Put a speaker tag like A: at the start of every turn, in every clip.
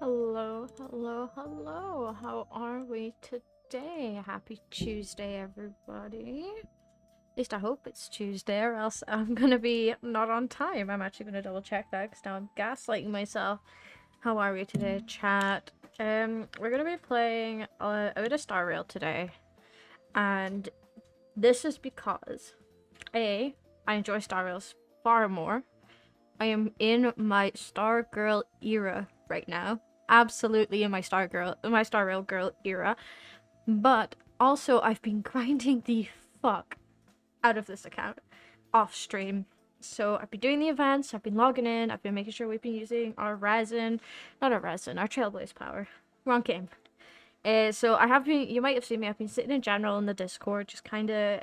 A: Hello, hello, hello. How are we today? Happy Tuesday, everybody. At least I hope it's Tuesday, or else I'm gonna be not on time. I'm actually gonna double check that because now I'm gaslighting myself. How are we today, chat? We're gonna be playing a bit of Star Rail today, and this is because I enjoy Star Rails far more. I am in my Star Girl era right now. Absolutely in my Star Rail girl era. But also I've been grinding the fuck out of this account off stream. So I've been doing the events, I've been logging in, I've been making sure we've been using our Trailblaze power. Wrong game. So I have been, you might have seen me, I've been sitting in general in the Discord, just kind of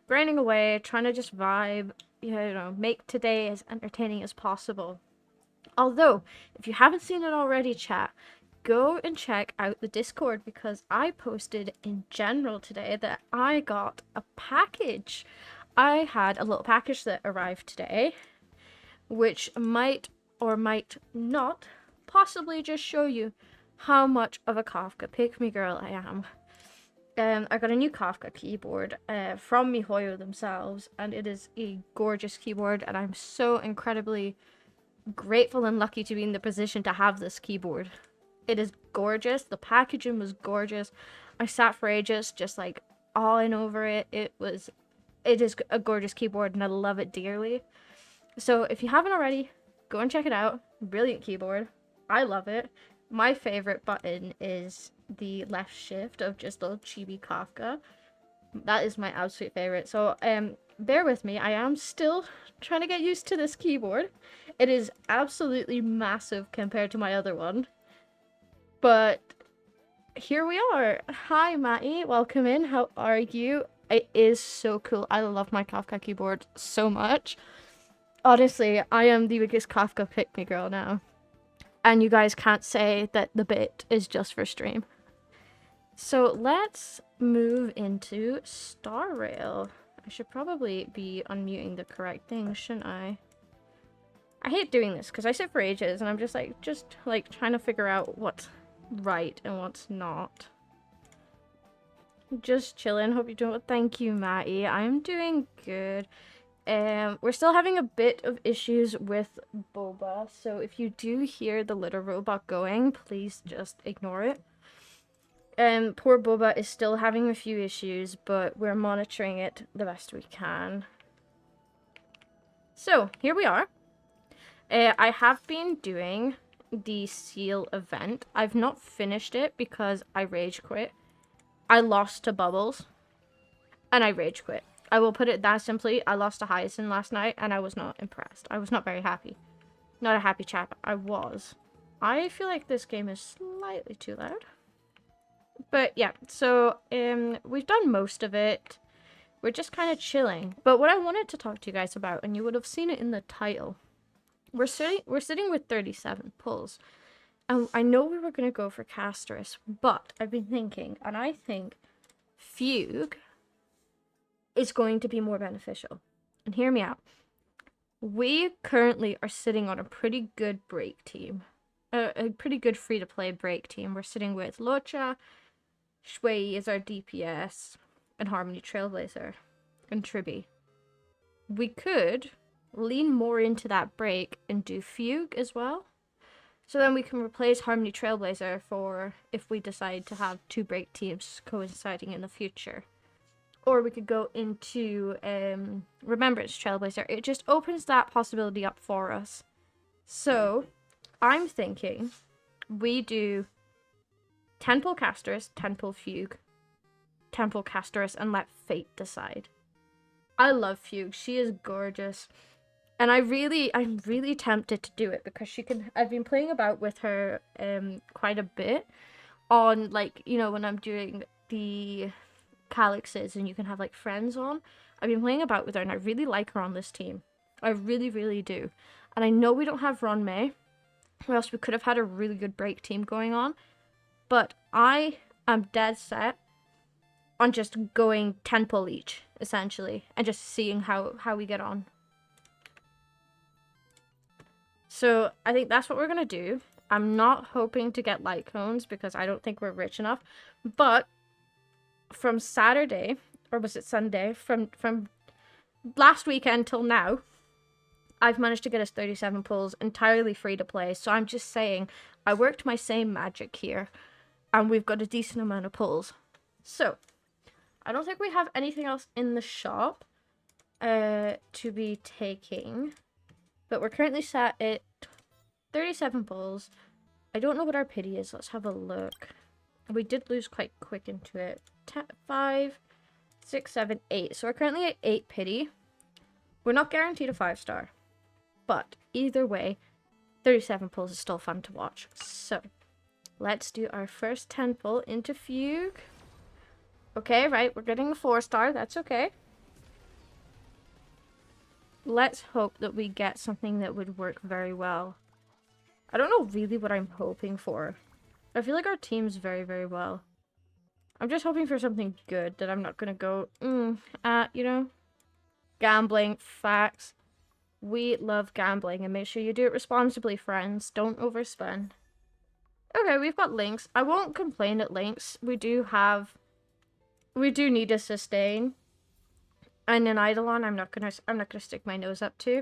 A: grinding away, trying to just vibe, make today as entertaining as possible. Although, if you haven't seen it already, chat, go and check out the Discord because I posted in general today that I got a package. I had a little package that arrived today, which might or might not possibly just show you how much of a Kafka pick-me girl I am. I got a new Kafka keyboard from MiHoYo themselves, and it is a gorgeous keyboard, and I'm so incredibly grateful and lucky to be in the position to have this keyboard. It is gorgeous. The packaging was gorgeous. I sat for ages just like awing over it. It is a gorgeous keyboard and I love it dearly. So if you haven't already, go and check it out. Brilliant keyboard. I love it. My favorite button is the left shift of just little chibi Kafka. That is my absolute favorite. So bear with me. I am still trying to get used to this keyboard. It is absolutely massive compared to my other one. But here we are. Hi, Matty. Welcome in. How are you? It is so cool. I love my Kafka keyboard so much. Honestly, I am the biggest Kafka pick-me girl now. And you guys can't say that the bit is just for stream. So let's move into Star Rail. I should probably be unmuting the correct thing, shouldn't I? I hate doing this because I sit for ages and I'm just like trying to figure out what's right and what's not. Just chilling. Hope you're doing well. Thank you, Matty. I'm doing good. We're still having a bit of issues with Boba, so if you do hear the little robot going, please just ignore it. Poor Boba is still having a few issues, but we're monitoring it the best we can. So, here we are. I have been doing the seal event. I've not finished it because I rage quit. I lost to Bubbles, and I rage quit. I will put it that simply. I lost to Hyacinth last night, and I was not impressed. I was not very happy. Not a happy chap. I was. I feel like this game is slightly too loud. But yeah, so we've done most of it. We're just kind of chilling. But what I wanted to talk to you guys about, and you would have seen it in the title, we're sitting with 37 pulls. And I know we were going to go for Castorice, but I've been thinking, and I think Fugue is going to be more beneficial. And hear me out. We currently are sitting on a pretty good break team. A pretty good free-to-play break team. We're sitting with Locha, Shui is our DPS, and Harmony Trailblazer, and Tribby. We could lean more into that break and do Fugue as well. So then we can replace Harmony Trailblazer for if we decide to have two break teams coinciding in the future. Or we could go into Remembrance Trailblazer. It just opens that possibility up for us. So I'm thinking we do 10 pull Castorice, 10 pull Fugue, 10 pull Castorice, and let fate decide. I love Fugue. She is gorgeous. And I'm really tempted to do it because I've been playing about with her quite a bit on, like, when I'm doing the Calyxes and you can have like friends on. I've been playing about with her and I really like her on this team. I really, really do. And I know we don't have Ron May, or else we could have had a really good break team going on. But I am dead set on just going 10 pull each, essentially, and just seeing how we get on. So I think that's what we're going to do. I'm not hoping to get light cones because I don't think we're rich enough. But from Saturday, or was it Sunday, from last weekend till now, I've managed to get us 37 pulls entirely free to play. So I'm just saying, I worked my same magic here, and we've got a decent amount of pulls. So, I don't think we have anything else in the shop to be taking. But we're currently sat at 37 pulls. I don't know what our pity is. Let's have a look. We did lose quite quick into it. 5, 6, 7, 8. So we're currently at 8 pity. We're not guaranteed a 5-star. But either way, 37 pulls is still fun to watch. So, let's do our first 10 pull into Fugue. Okay, right, we're getting a 4-star. That's okay. Let's hope that we get something that would work very well. I don't know really what I'm hoping for. I feel like our team's very, very well. I'm just hoping for something good that I'm not going to go, you know, gambling, facts. We love gambling, and make sure you do it responsibly, friends. Don't overspend. Okay, we've got links. I won't complain at links. We do need a sustain. And an Eidolon, I'm not gonna stick my nose up to.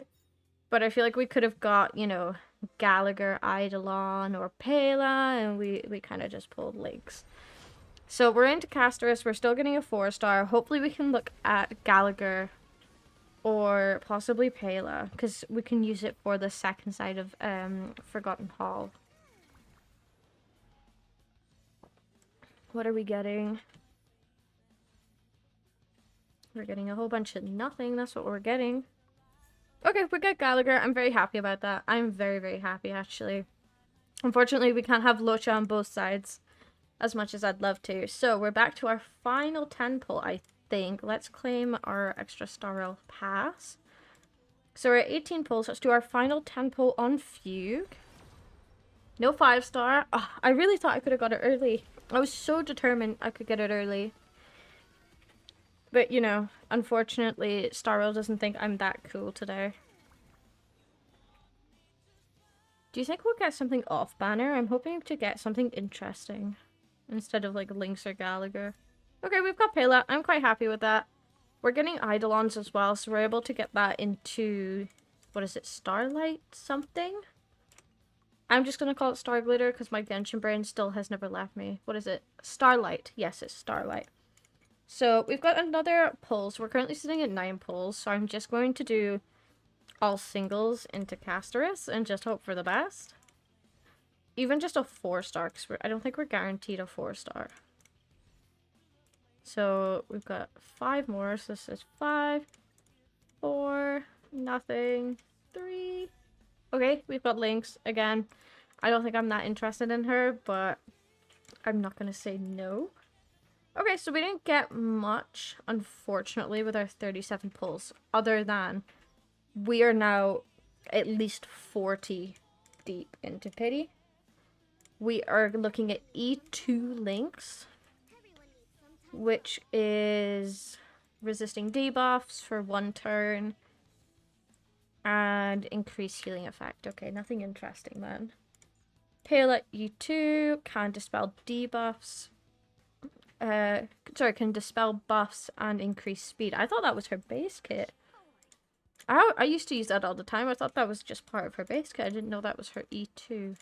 A: But I feel like we could have got, you know, Gallagher, Eidolon, or Pela, and we kind of just pulled links. So we're into Castorice. We're still getting a 4-star. Hopefully we can look at Gallagher or possibly Pela, because we can use it for the second side of Forgotten Hall. What are we getting? We're getting a whole bunch of nothing. That's what we're getting. Okay, we got Gallagher. I'm very happy about that. I'm very, very happy, actually. Unfortunately, we can't have Locha on both sides as much as I'd love to. So, we're back to our final 10 pull, I think. Let's claim our extra star pass. So we're at 18 pulls. Let's do our final 10 pull on Fugue. No 5-star. Oh, I really thought I could have got it early. I was so determined I could get it early. But, you know, unfortunately, Starwell doesn't think I'm that cool today. Do you think we'll get something off banner? I'm hoping to get something interesting instead of, like, Lynx or Gallagher. Okay, we've got Pela. I'm quite happy with that. We're getting Eidolons as well, so we're able to get that into, what is it, Starlight something? I'm just going to call it Star Glitter because my Genshin brain still has never left me. What is it? Starlight. Yes, it's Starlight. So we've got another pull. So we're currently sitting at 9 pulls, so I'm just going to do all singles into Castorice and just hope for the best. Even just a 4-star, because I don't think we're guaranteed a 4-star. So we've got 5 more. So this is 5, 4, nothing, 3. Okay, we've got Lynx again. I don't think I'm that interested in her, but I'm not going to say no. Okay, so we didn't get much, unfortunately, with our 37 pulls, other than we are now at least 40 deep into pity. We are looking at E2 Lynx, which is resisting debuffs for 1 turn and increased healing effect. Okay, nothing interesting then. Pale at E2 can dispel debuffs. Can dispel buffs and increase speed. I thought that was her base kit. I used to use that all the time. I thought that was just part of her base kit. I didn't know that was her E2.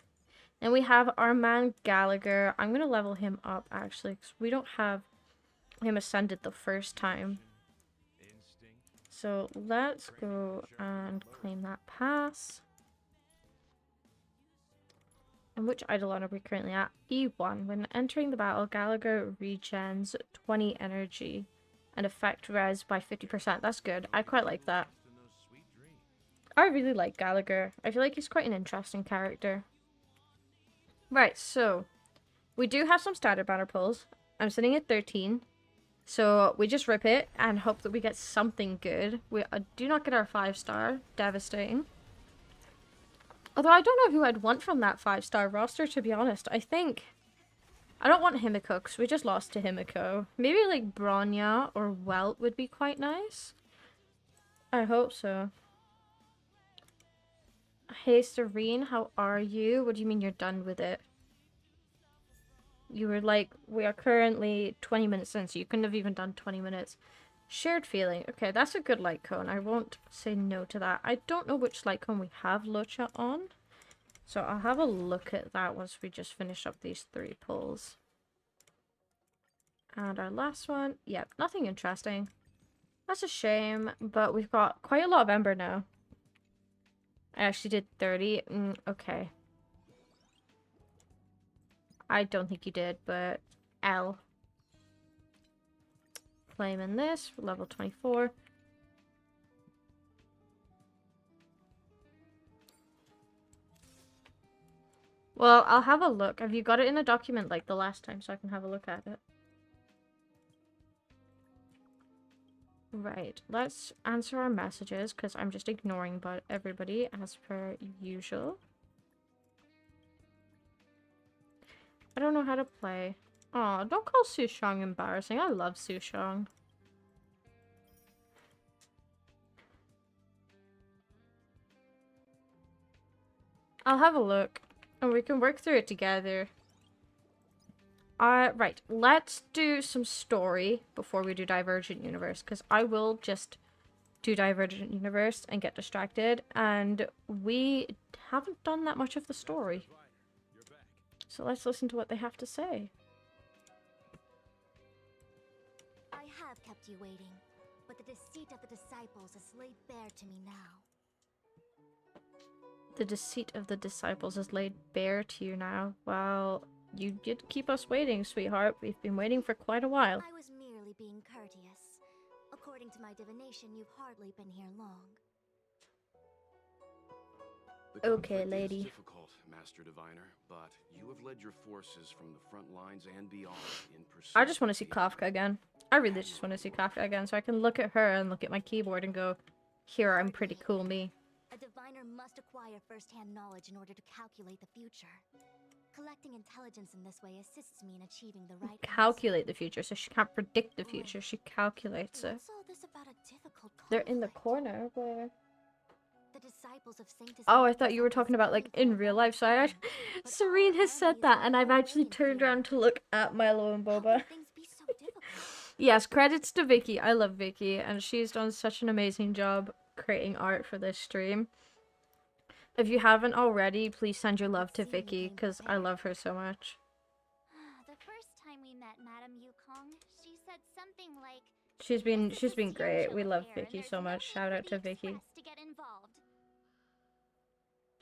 A: And we have our man Gallagher. I'm going to level him up, actually, because we don't have him ascended the first time. So let's go and claim that pass. And which Eidolon are we currently at? E1. When entering the battle, Gallagher regens 20 energy and affect res by 50%. That's good. I quite like that. I really like Gallagher. I feel like he's quite an interesting character. Right, so we do have some starter banner pulls. I'm sitting at 13. So we just rip it and hope that we get something good. We do not get our 5-star. Devastating. Although I don't know who I'd want from that 5-star roster, to be honest. I don't want Himiko, because we just lost to Himiko. Maybe like Bronya or Welt would be quite nice. I hope so. Hey, Serene, how are you? What do you mean you're done with it? You were like, we are currently 20 minutes in, so you couldn't have even done 20 minutes. Shared feeling. Okay, that's a good light cone. I won't say no to that. I don't know which light cone we have Lucha on. So I'll have a look at that once we just finish up these 3 pulls. And our last one. Yep, nothing interesting. That's a shame, but we've got quite a lot of Ember now. I actually did 30. Okay. I don't think you did, but L. Flame in this, level 24. Well, I'll have a look. Have you got it in a document like the last time so I can have a look at it? Right, let's answer our messages because I'm just ignoring but everybody as per usual. I don't know how to play. Aw, don't call Sushong embarrassing. I love Sushong. I'll have a look and we can work through it together. Right, let's do some story before we do Divergent Universe, because I will just do Divergent Universe and get distracted, and we haven't done that much of the story. So let's listen to what they have to say.
B: I have kept you waiting, but the deceit of the disciples is laid bare to me now.
A: The deceit of the disciples is laid bare to you now. Well, you did keep us waiting, sweetheart. We've been waiting for quite a while.
B: I was merely being courteous. According to my divination, you've hardly been here long.
A: Okay, lady.
C: Is difficult, Master Diviner, but you have led your forces from the front lines and beyond in pursuit.
A: I just want to see Kafka again. I really just want to see Kafka again so I can look at her and look at my keyboard and go, here, I'm pretty cool, me.
B: A diviner must acquire first-hand knowledge in order to calculate the future. Collecting intelligence in this way assists me in achieving the right
A: Calculate the future, so she can't predict the future. She calculates it.
B: What's all this about a difficult conflict?
A: They're in the corner where...
B: The disciples of Saint
A: Oh, I thought you were talking about, like, in real life. So I Serene has said that, and I've actually turned around to look at Milo and Boba. Yes, credits to Vicky. I love Vicky, and she's done such an amazing job creating art for this stream. If you haven't already, please send your love to Vicky, because I love her so much.
D: The first time we met Madame Yukong, she said something like,
A: She's been great. We love Vicky so much. Shout out to Vicky.
D: to get involved.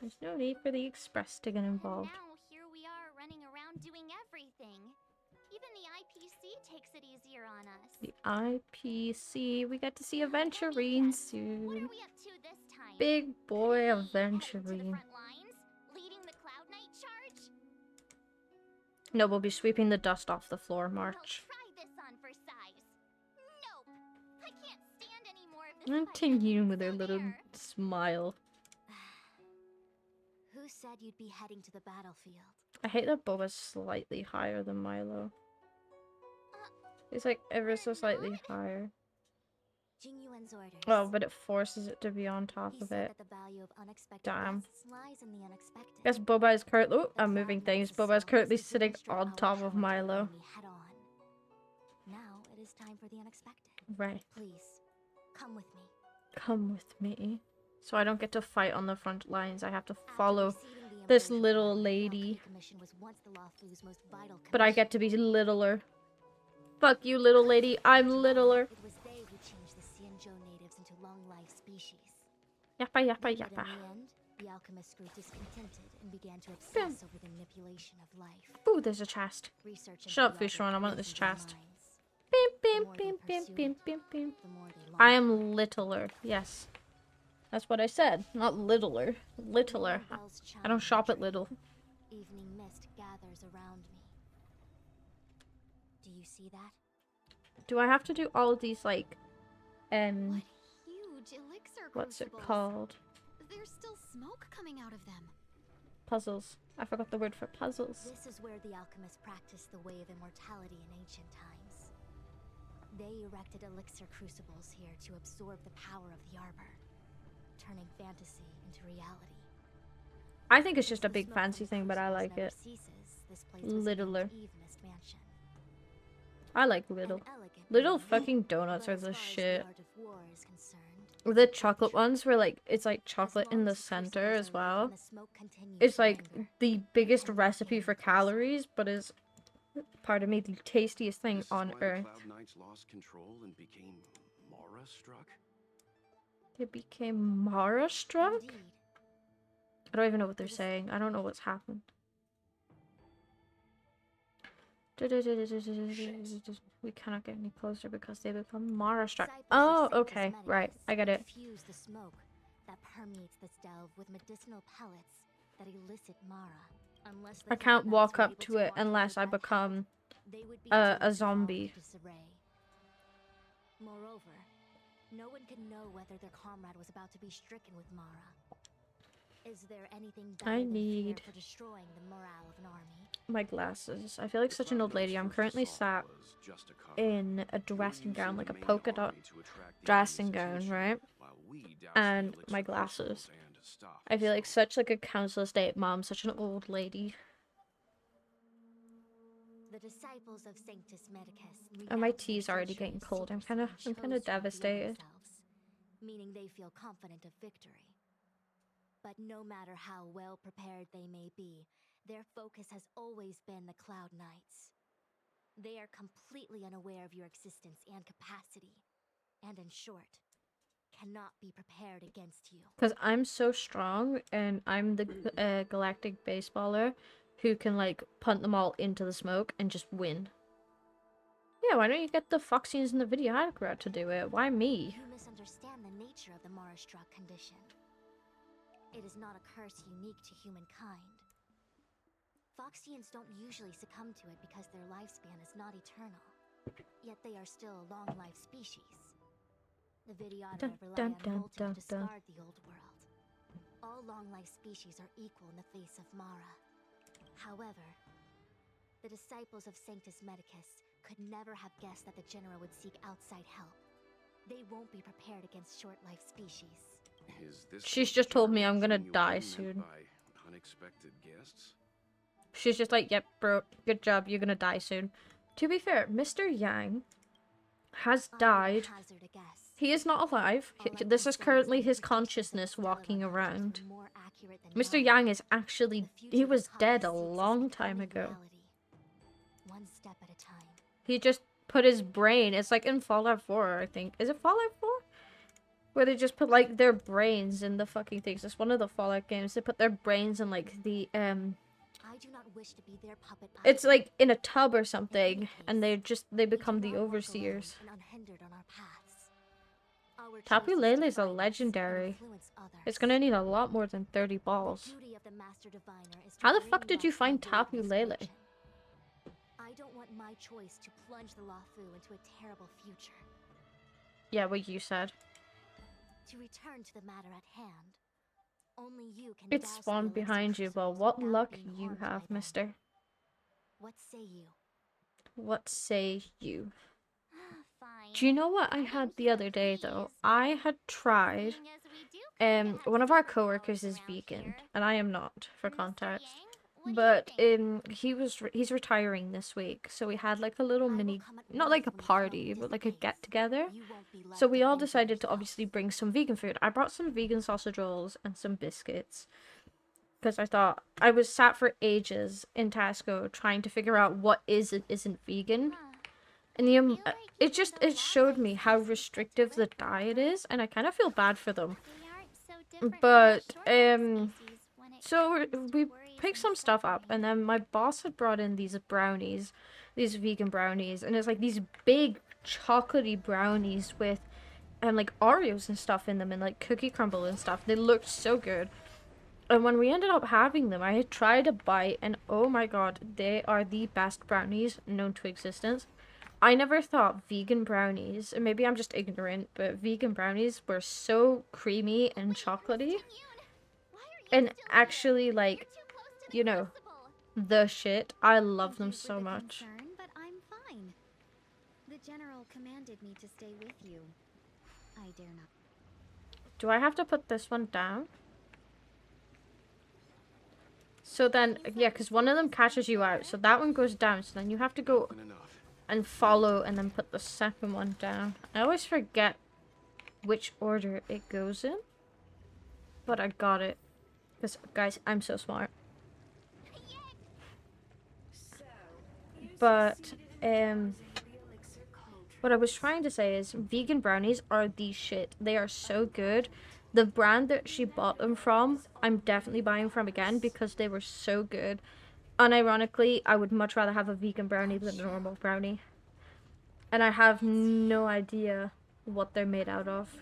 A: There's no need for the Express to get involved.
D: And now here we are running around doing everything. Even the IPC takes it easier on us.
A: The IPC. We get to see Aventurine soon.
D: What are we up to this time?
A: Big boy
D: Heading to the
A: Aventurine.
D: front lines, leading the Cloud Knight charge?
A: No, we'll be sweeping the dust off the floor, March.
D: Well, try this on for size. Nope. I can't stand any more of this.
A: And Tinghyun with her little smile.
B: Who said you'd be heading to the battlefield?
A: I hate that Boba's slightly higher than Milo. He's like ever so slightly higher.
B: Jingyuan's orders.
A: Oh, but it forces it to be on top
B: He
A: of
B: said
A: it.
B: that the value of unexpected
A: Damn.
B: guests lies in the unexpected.
A: Guess Boba is currently. Oh,
B: The
A: I'm moving
B: value
A: things.
B: of the
A: Boba is
B: self
A: currently
B: is to
A: sitting
B: demonstrate
A: on
B: our
A: top of
B: power to the
A: Milo.
B: enemy head on. Now it is time for the unexpected.
A: Right.
B: Please, come with me.
A: Come with me. So I don't get to fight on the front lines. I have to
B: After
A: follow
B: receiving the
A: this
B: Emperor's
A: little
B: command, the
A: lady.
B: Alchemy Commission was once the Luofu's most vital
A: But I
B: commission.
A: get to be littler. Fuck you, little lady. I'm littler.
B: It was they who changed the Xianzhou natives into long-life species.
A: Yappa, yappa,
B: But
A: yappa.
B: in the end, the alchemists grew discontented and began to obsess over the manipulation of life.
A: Ooh, there's a chest.
B: Research into
A: Shut up,
B: the art of
A: Fishron. I want this
B: poisoned their
A: chest.
B: minds.
A: Bim,
B: The
A: bim,
B: more they
A: bim, bim,
B: pursue
A: bim,
B: it,
A: bim, bim.
B: the more they long
A: I
B: for
A: am littler. Yes. That's what I said. Not littler. Littler.
B: Bells
A: I don't
B: chime
A: shop at
B: tree.
A: Little.
B: Evening mist gathers around me. Do you see that?
A: Do I have to do all of these, like,
E: What huge elixir
A: what's it
E: crucibles.
A: called?
E: There's still smoke coming out of them.
A: Puzzles. I forgot the word for puzzles.
B: This is where the alchemists practiced the way of immortality in ancient times. They erected elixir crucibles here to absorb the power of the arbor, turning fantasy into reality.
A: I think it's
B: Since
A: just a
B: the
A: big
B: smoke
A: fancy
B: from
A: thing, but I
B: crucibles
A: like
B: never
A: it.
B: ceases, this place was named
A: Littler.
B: Evenest Mansion.
A: I like
B: An
A: little.
B: elegant
A: Little
B: name,
A: fucking donuts
B: but
A: are
B: as
A: the
B: far as
A: shit.
B: the art of war is concerned,
A: The
B: it's
A: chocolate
B: arbitrary.
A: ones were like, it's like
B: As
A: chocolate
B: long
A: in the
B: as the
A: center
B: crucibles
A: as
B: are lit
A: well.
B: and the smoke continues
A: It's
B: to
A: like
B: linger,
A: the
B: you
A: biggest
B: cannot
A: recipe
B: get
A: for
B: any closer.
A: calories, but is, pardon me, the tastiest thing
C: This is
A: on
C: why
A: earth.
C: the Cloud Knights lost control and became Mara struck?
A: It became Mara struck?
B: Indeed.
A: I don't even know what they're
B: It is-
A: saying. I don't know what's happened. We cannot get any closer because they become Mara struck.
B: Disciples
A: Oh,
B: of Sanctus
A: okay. Right.
B: Medicus
A: I get it.
B: infuse the smoke that permeates this delve with medicinal pellets that elicit Mara. Unless the
A: I can't
B: Cloud
A: walk
B: Knights were
A: up
B: able
A: to it
B: marshal
A: unless
B: their
A: I
B: black help,
A: become
B: they would be
A: a
B: doomed to fall
A: zombie.
B: into disarray. Moreover, no one could know whether their comrade was about to be stricken with Mara. Is there anything better
A: I
B: than fear
A: need
B: for destroying the morale of an army?
A: my glasses. I feel like
C: The
A: such an
C: Cloud
A: old lady.
C: Knights'
A: I'm
C: first
A: currently
C: assault
A: sat
C: was just a cover.
A: in a
C: You were
A: dressing gown,
C: using
A: like
C: the
A: a
C: main
A: polka dot
C: army to attract the
A: dressing
C: enemy's
A: gown,
C: attention,
A: right?
C: while we doused the
A: And
C: elixir
A: my
C: crystals
A: glasses.
C: and stopped
A: I
C: the
A: feel like
C: smoke.
A: such like a council estate mom, such an old lady.
B: The disciples of Sanctus Medicus.
A: And my
B: recount their
A: tea's already getting
B: centuries
A: cold. I'm
B: secrecy
A: kind
B: and
A: of
B: chose to reveal
A: devastated.
B: themselves, meaning they feel confident of victory. But no matter how well prepared they may be, their focus has always been the Cloud Knights. They are completely unaware of your existence and capacity, and in short, cannot be prepared against you.
A: Because I'm so strong, and I'm the galactic baseballer who can like punt them all into the smoke and just win. Yeah, why don't you get the Foxians in the video out to do it? Why me?
B: You misunderstand the nature of the Mara-struck condition. It is not a curse unique to humankind. Foxians don't usually succumb to it because their lifespan is not eternal. Yet they are still a long-life species. The Vidyadhara rely on molten to discard the old world. All long-life species are equal in the face of Mara. However, the disciples of Sanctus Medicus could never have guessed that the General would seek outside help. They won't be prepared against short-life species.
C: Is this
A: She's
C: what
A: just told me
C: General
A: I'm gonna
C: Jin Yuan
A: die
C: meant
A: soon.
C: by unexpected guests?
A: She's just like, yep, bro, good job, you're gonna die soon. To be fair, Mr. Yang has
B: I would
A: died.
B: hazard a guess.
A: He is not alive.
B: All I
A: This
B: can
A: is
B: say
A: currently
B: that the
A: his
B: predictions of the
A: consciousness
B: Stellar
A: walking
B: Hunters
A: around.
B: were more accurate than
A: Mr.
B: mine.
A: Yang is actually,
B: The
A: he
B: future
A: was
B: the
A: dead a
B: cause seeks is
A: long time
B: becoming
A: ago.
B: reality. One step at a time.
A: He just put his brain, it's like in Fallout 4, I think. Is it Fallout 4? Where they just put like their brains in the fucking things. It's one of the Fallout games. They put their brains in like the
B: I do not wish to be their puppet
A: it's
B: either.
A: like in a tub or
B: In
A: something,
B: any
A: and
B: case,
A: they
B: we do
A: become the
B: not walk
A: overseers.
B: alone and unhindered on our paths. Our
A: Tapu
B: choices
A: Lele is a
B: define us and
A: legendary.
B: influence others.
A: It's gonna need a lot more than 30
B: The
A: balls.
B: duty of the Master Diviner is to
A: How the
B: bring
A: fuck did you
B: luck and
A: find
B: avoid
A: Tapu Lele?
B: misfortune. I don't want my choice to plunge the Lafu into a terrible future.
A: Yeah, what you said.
B: To return to the matter at hand, only you can
A: It
B: douse the
A: spawned
B: elixir
A: behind you, but
B: crystals
A: what
B: without
A: luck
B: being
A: you
B: harmed
A: have,
B: by them.
A: mister.
B: What say you?
A: What say you?
D: Fine.
A: Do you know what I
D: I'm
A: had the
D: here,
A: other day, though?
D: please.
A: I had tried,
D: Seeing as we do kinda have
A: one of our
D: superpowers
A: coworkers is
D: around
A: vegan,
D: here.
A: and I am not, for
D: Mr.
A: context.
D: Yang, what do you
A: But
D: think?
A: he's retiring this week, so we had like a little
B: I will
A: mini,
B: come at
A: not
B: once
A: like a
B: when the smoke
A: party, but like a
B: dissipates.
A: get together.
B: You won't be left
A: So we
B: to
A: all
B: fend for
A: decided to
B: yourself.
A: obviously bring some vegan food. I brought some vegan sausage rolls and some biscuits because I thought I was sat for ages in Tesco trying to figure out what is and isn't vegan.
D: Huh.
A: And
D: I feel like
A: it
D: even
A: just
D: the
A: it showed me
D: wildlife
A: how
D: species
A: restrictive the
D: that are
A: diet is, and I kind of feel bad for them.
D: They aren't so different
A: But
D: from the short-lived species when it
A: so
D: comes to
A: we
D: worries
A: picked
D: and
A: some stuff up,
D: suffering.
A: and then my boss had brought in these brownies, these vegan brownies, and it's like these big chocolatey brownies with like Oreos and stuff in them, and like cookie crumble and stuff. They looked so good. And when we ended up having them, I had tried a bite, and oh my god, they are the best brownies known to existence. I never thought vegan brownies, and maybe I'm just ignorant, but vegan brownies were so creamy and
D: Wait,
A: chocolatey.
D: Mr. Yoon, why are you
A: And
D: still
A: actually,
D: here?
A: like,
D: You're too close to the
A: you know,
D: crucible.
A: the shit. I love
E: Thank
A: them
E: you
A: so
E: for the
A: much.
E: concern, but I'm fine. The general commanded me to stay with you. I dare not.
A: Do I have to put this one down? So then, yeah, because one of them catches you out. So that one goes down. So then you have to go
C: Often enough.
A: and follow and then put the second one down. I always forget which order it goes in. But I got it. Because, guys, I'm so smart. But, what I was trying to say is vegan brownies are the shit. They are so good. The brand that she bought them from, I'm definitely buying from again because they were so good. Unironically, I would much rather have a vegan brownie than a normal brownie. And I have no idea what they're made out of.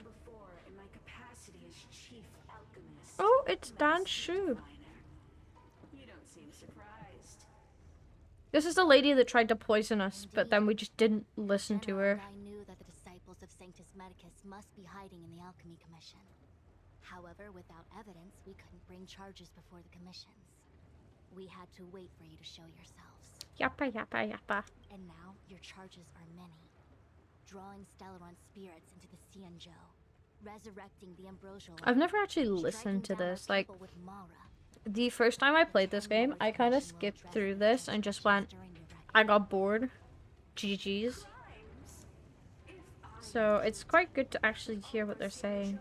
A: Oh, it's Dan's shoe. This is the lady that tried to poison us, but then we just didn't listen to her.
B: I knew that the disciples of Sanctus Medicus must be hiding in the Alchemy Commission. However, without evidence, we couldn't bring charges before the commissions. We had to wait for you to show yourselves.
A: Yappa, yappa, yappa.
B: And now, your charges are many. Drawing Stellaron spirits into the Xianzhou, resurrecting the ambrosial...
A: I've never actually listened to this. Like, the first time I played this game, I kind of skipped through this and just went, I got bored. GG's. So it's quite good to actually hear what they're saying.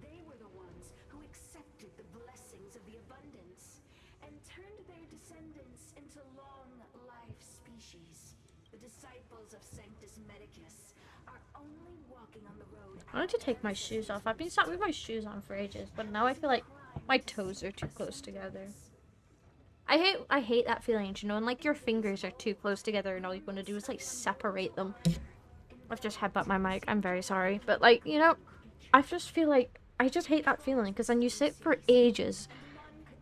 F: They were the ones who accepted the blessings of the abundance and turned their descendants into long-life species. The disciples of Sanctus Medicus are only walking on the road.
A: I want to take my shoes off. I've been sat with my shoes on for ages, but now I feel like my toes are too close together. I hate that feeling, you know, and like your fingers are too close together and all you want to do is like separate them. I've just headbutt my mic. I'm very sorry. But like, you know, I just feel like I just hate that feeling because then you sit for ages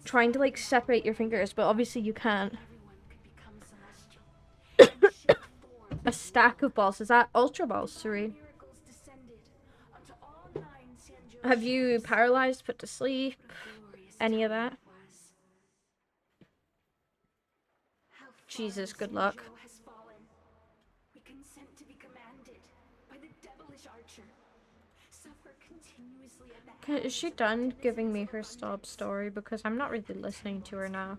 A: trying to like separate your fingers, but obviously you can't. A stack of balls. Is that Ultra Balls, Suri? Have you paralyzed, put to sleep? Any of that? Jesus, good luck.
F: We consent to be commanded by the devilish archer. Suffer continuously at the
A: Okay, is she done giving me her sob story? Because I'm not really listening to her now.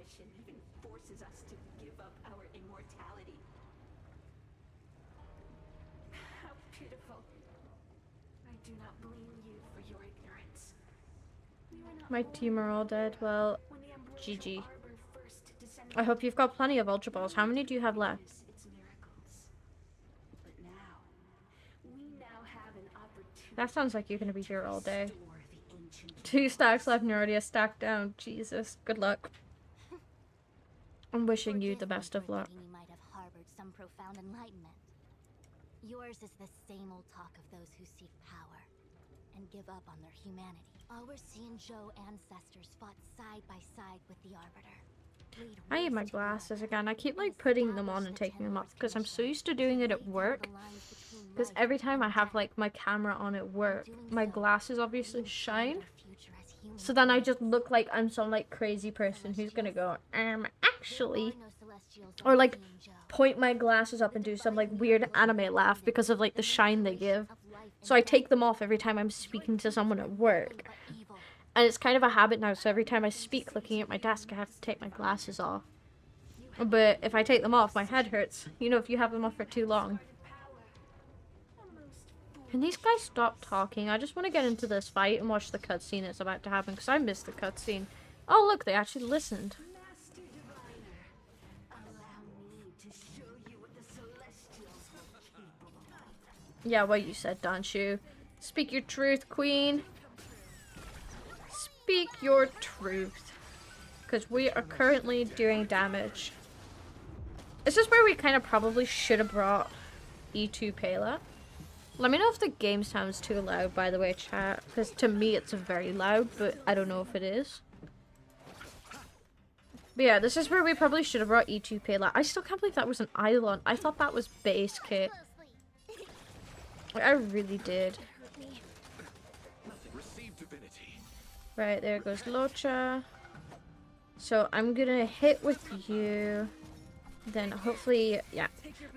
F: even forces us to give up our immortality. How pitiful. I do not blame you for your ignorance. We were not
A: My team are all dead. Well,
F: when the
A: GG.
F: Arbor first descended
A: I hope you've got plenty of Ultra Balls. How many do you have left?
F: its miracles. But now, we now have an opportunity
A: That sounds like you're going to be here all day.
F: to restore the ancient
A: 2 stacks left and you're already a stack down. Jesus, good luck. I'm wishing you the best of luck.
B: You might have harbored some profound enlightenment. Yours is the same old talk of those who seek power and give up on their humanity. Our Xianzhou ancestors fought side by side with the Arbiter.
A: I need my glasses again. I keep like putting them on and taking them off because I'm so used to doing it at work. Because every time I have like my camera on at work, my glasses obviously shine. So then I just look like I'm some like crazy person who's gonna go, actually, or like point my glasses up and do some like weird anime laugh because of like the shine they give. So I take them off every time I'm speaking to someone at work. And it's kind of a habit now, so every time I speak looking at my desk, I have to take my glasses off. But if I take them off, my head hurts. You know, if you have them off for too long. Can these guys stop talking? I just want to get into this fight and watch the cutscene that's about to happen, because I missed the cutscene. Oh, look, they actually listened.
F: Master Diviner. Allow me to show you what the Celestials are capable of.
A: Yeah, what you said, Danshu. Speak your truth, queen. Speak your truth. Because we are currently doing damage. This is where we kind of probably should have brought E2 Pela. Let me know if the game sounds too loud, by the way, chat. Because to me it's very loud, but I don't know if it is. But yeah, this is where we probably should have brought E2 Pela. I still can't believe that was an Eidolon. I thought that was base kit. I really did. Right, there goes Locha. So I'm gonna hit with you. Then hopefully, yeah.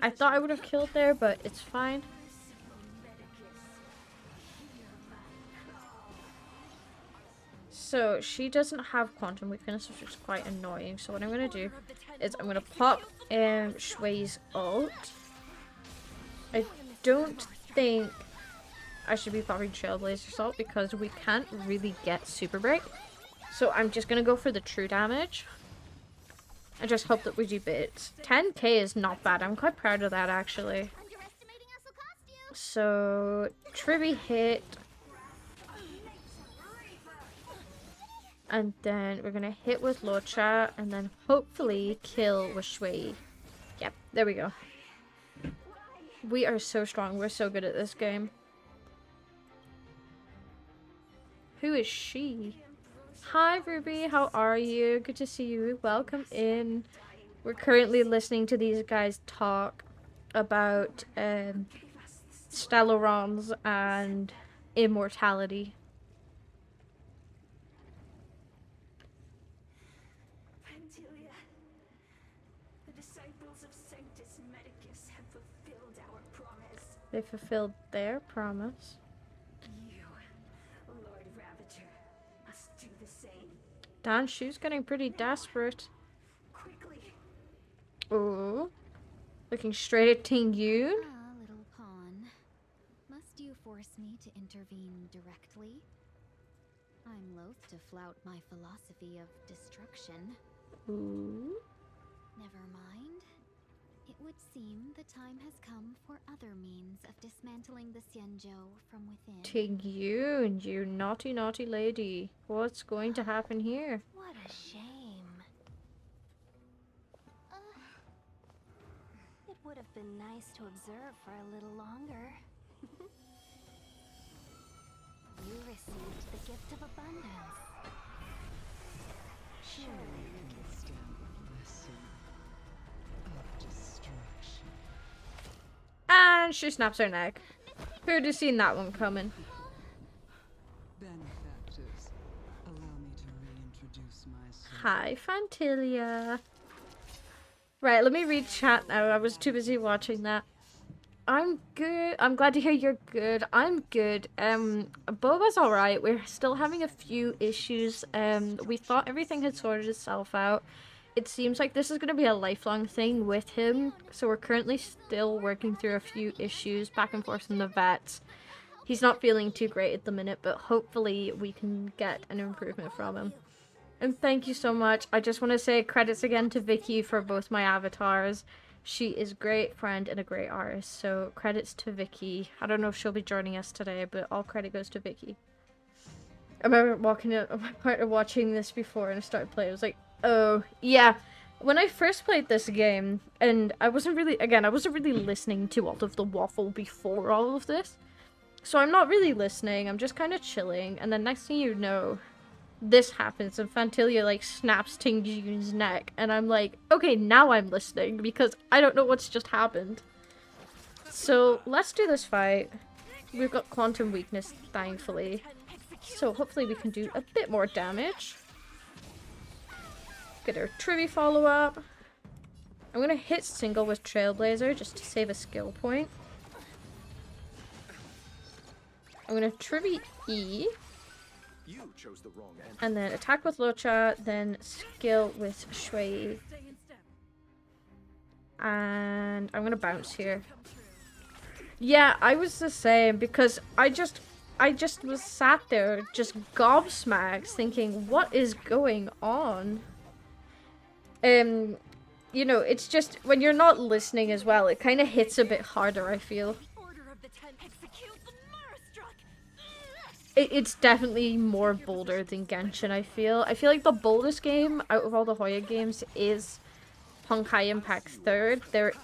A: I thought I would have killed there, but it's fine. So she doesn't have quantum weakness, which is quite annoying. So what I'm gonna do is I'm gonna pop Shui's ult. I don't think I should be popping Trailblazer's ult because we can't really get super break. So I'm just gonna go for the true damage. I just hope that we do bits. 10k is not bad. I'm quite proud of that actually.
D: Underestimating us will cost you.
A: So Tribby hit. And then we're gonna hit with Locha and then hopefully kill with Shui. Yep, there we go. We are so strong. We're so good at this game. Who is she? Hi Ruby, how are you? Good to see you. Welcome in. We're currently listening to these guys talk about Stellarons and immortality.
F: Fantilia, the disciples of Sanctus Medicus have fulfilled our promise.
A: They fulfilled their promise.
F: You, Lord Ravager, must do the same.
A: Dan Shu's getting pretty desperate.
F: Quickly.
A: Ooh. Looking straight at Ting Yoon.
E: Ah, little pawn. Must you force me to intervene directly? I'm loath to flout my philosophy of destruction.
A: Ooh.
E: Never mind. It would seem the time has come for other means of dismantling the Xianzhou from within.
A: Ting Yoon, you naughty, naughty lady. What's going to happen here?
B: What a shame. It would have been nice to observe for a little longer. You received the gift of abundance. Surely you can
G: Stand the blessing of destruction.
A: And she snaps her neck. Who'd have seen that one coming?
G: Benefactors, allow me to reintroduce myself.
A: Hi, Fantilia. Right, let me read chat now. I was too busy watching that. I'm good. I'm glad to hear you're good. I'm good. Boba's alright. We're still having a few issues. We thought everything had sorted itself out. It seems like this is going to be a lifelong thing with him. So we're currently still working through a few issues back and forth from the vets. He's not feeling too great at the minute, but hopefully we can get an improvement from him. And thank you so much. I just want to say credits again to Vicky for both my avatars. She is a great friend and a great artist, so credits to Vicky. I don't know if she'll be joining us today, but all credit goes to Vicky. I remember walking out of my partner watching this before and I started playing. I was like, oh, yeah. When I first played this game, and I wasn't really listening to all of the waffle before all of this. So I'm not really listening, I'm just kind of chilling, and then next thing you know, this happens and Fantilia like snaps Ting Yoon's neck and I'm like, okay, now I'm listening because I don't know what's just happened. So let's do this fight. We've got quantum weakness, thankfully. So hopefully we can do a bit more damage. Get our Trivy follow-up. I'm gonna hit single with Trailblazer just to save a skill point. I'm gonna Trivy E.
C: You chose the wrong end.
A: And then attack with Locha, then skill with Shui. And I'm gonna bounce here. Yeah, I was the same because I just was sat there just gobsmacked thinking, what is going on? You know, it's just when you're not listening as well, it kind of hits a bit harder, I feel. It's definitely more bolder than Genshin, I feel. I feel like the boldest game out of all the Hoya games is Honkai Impact 3rd.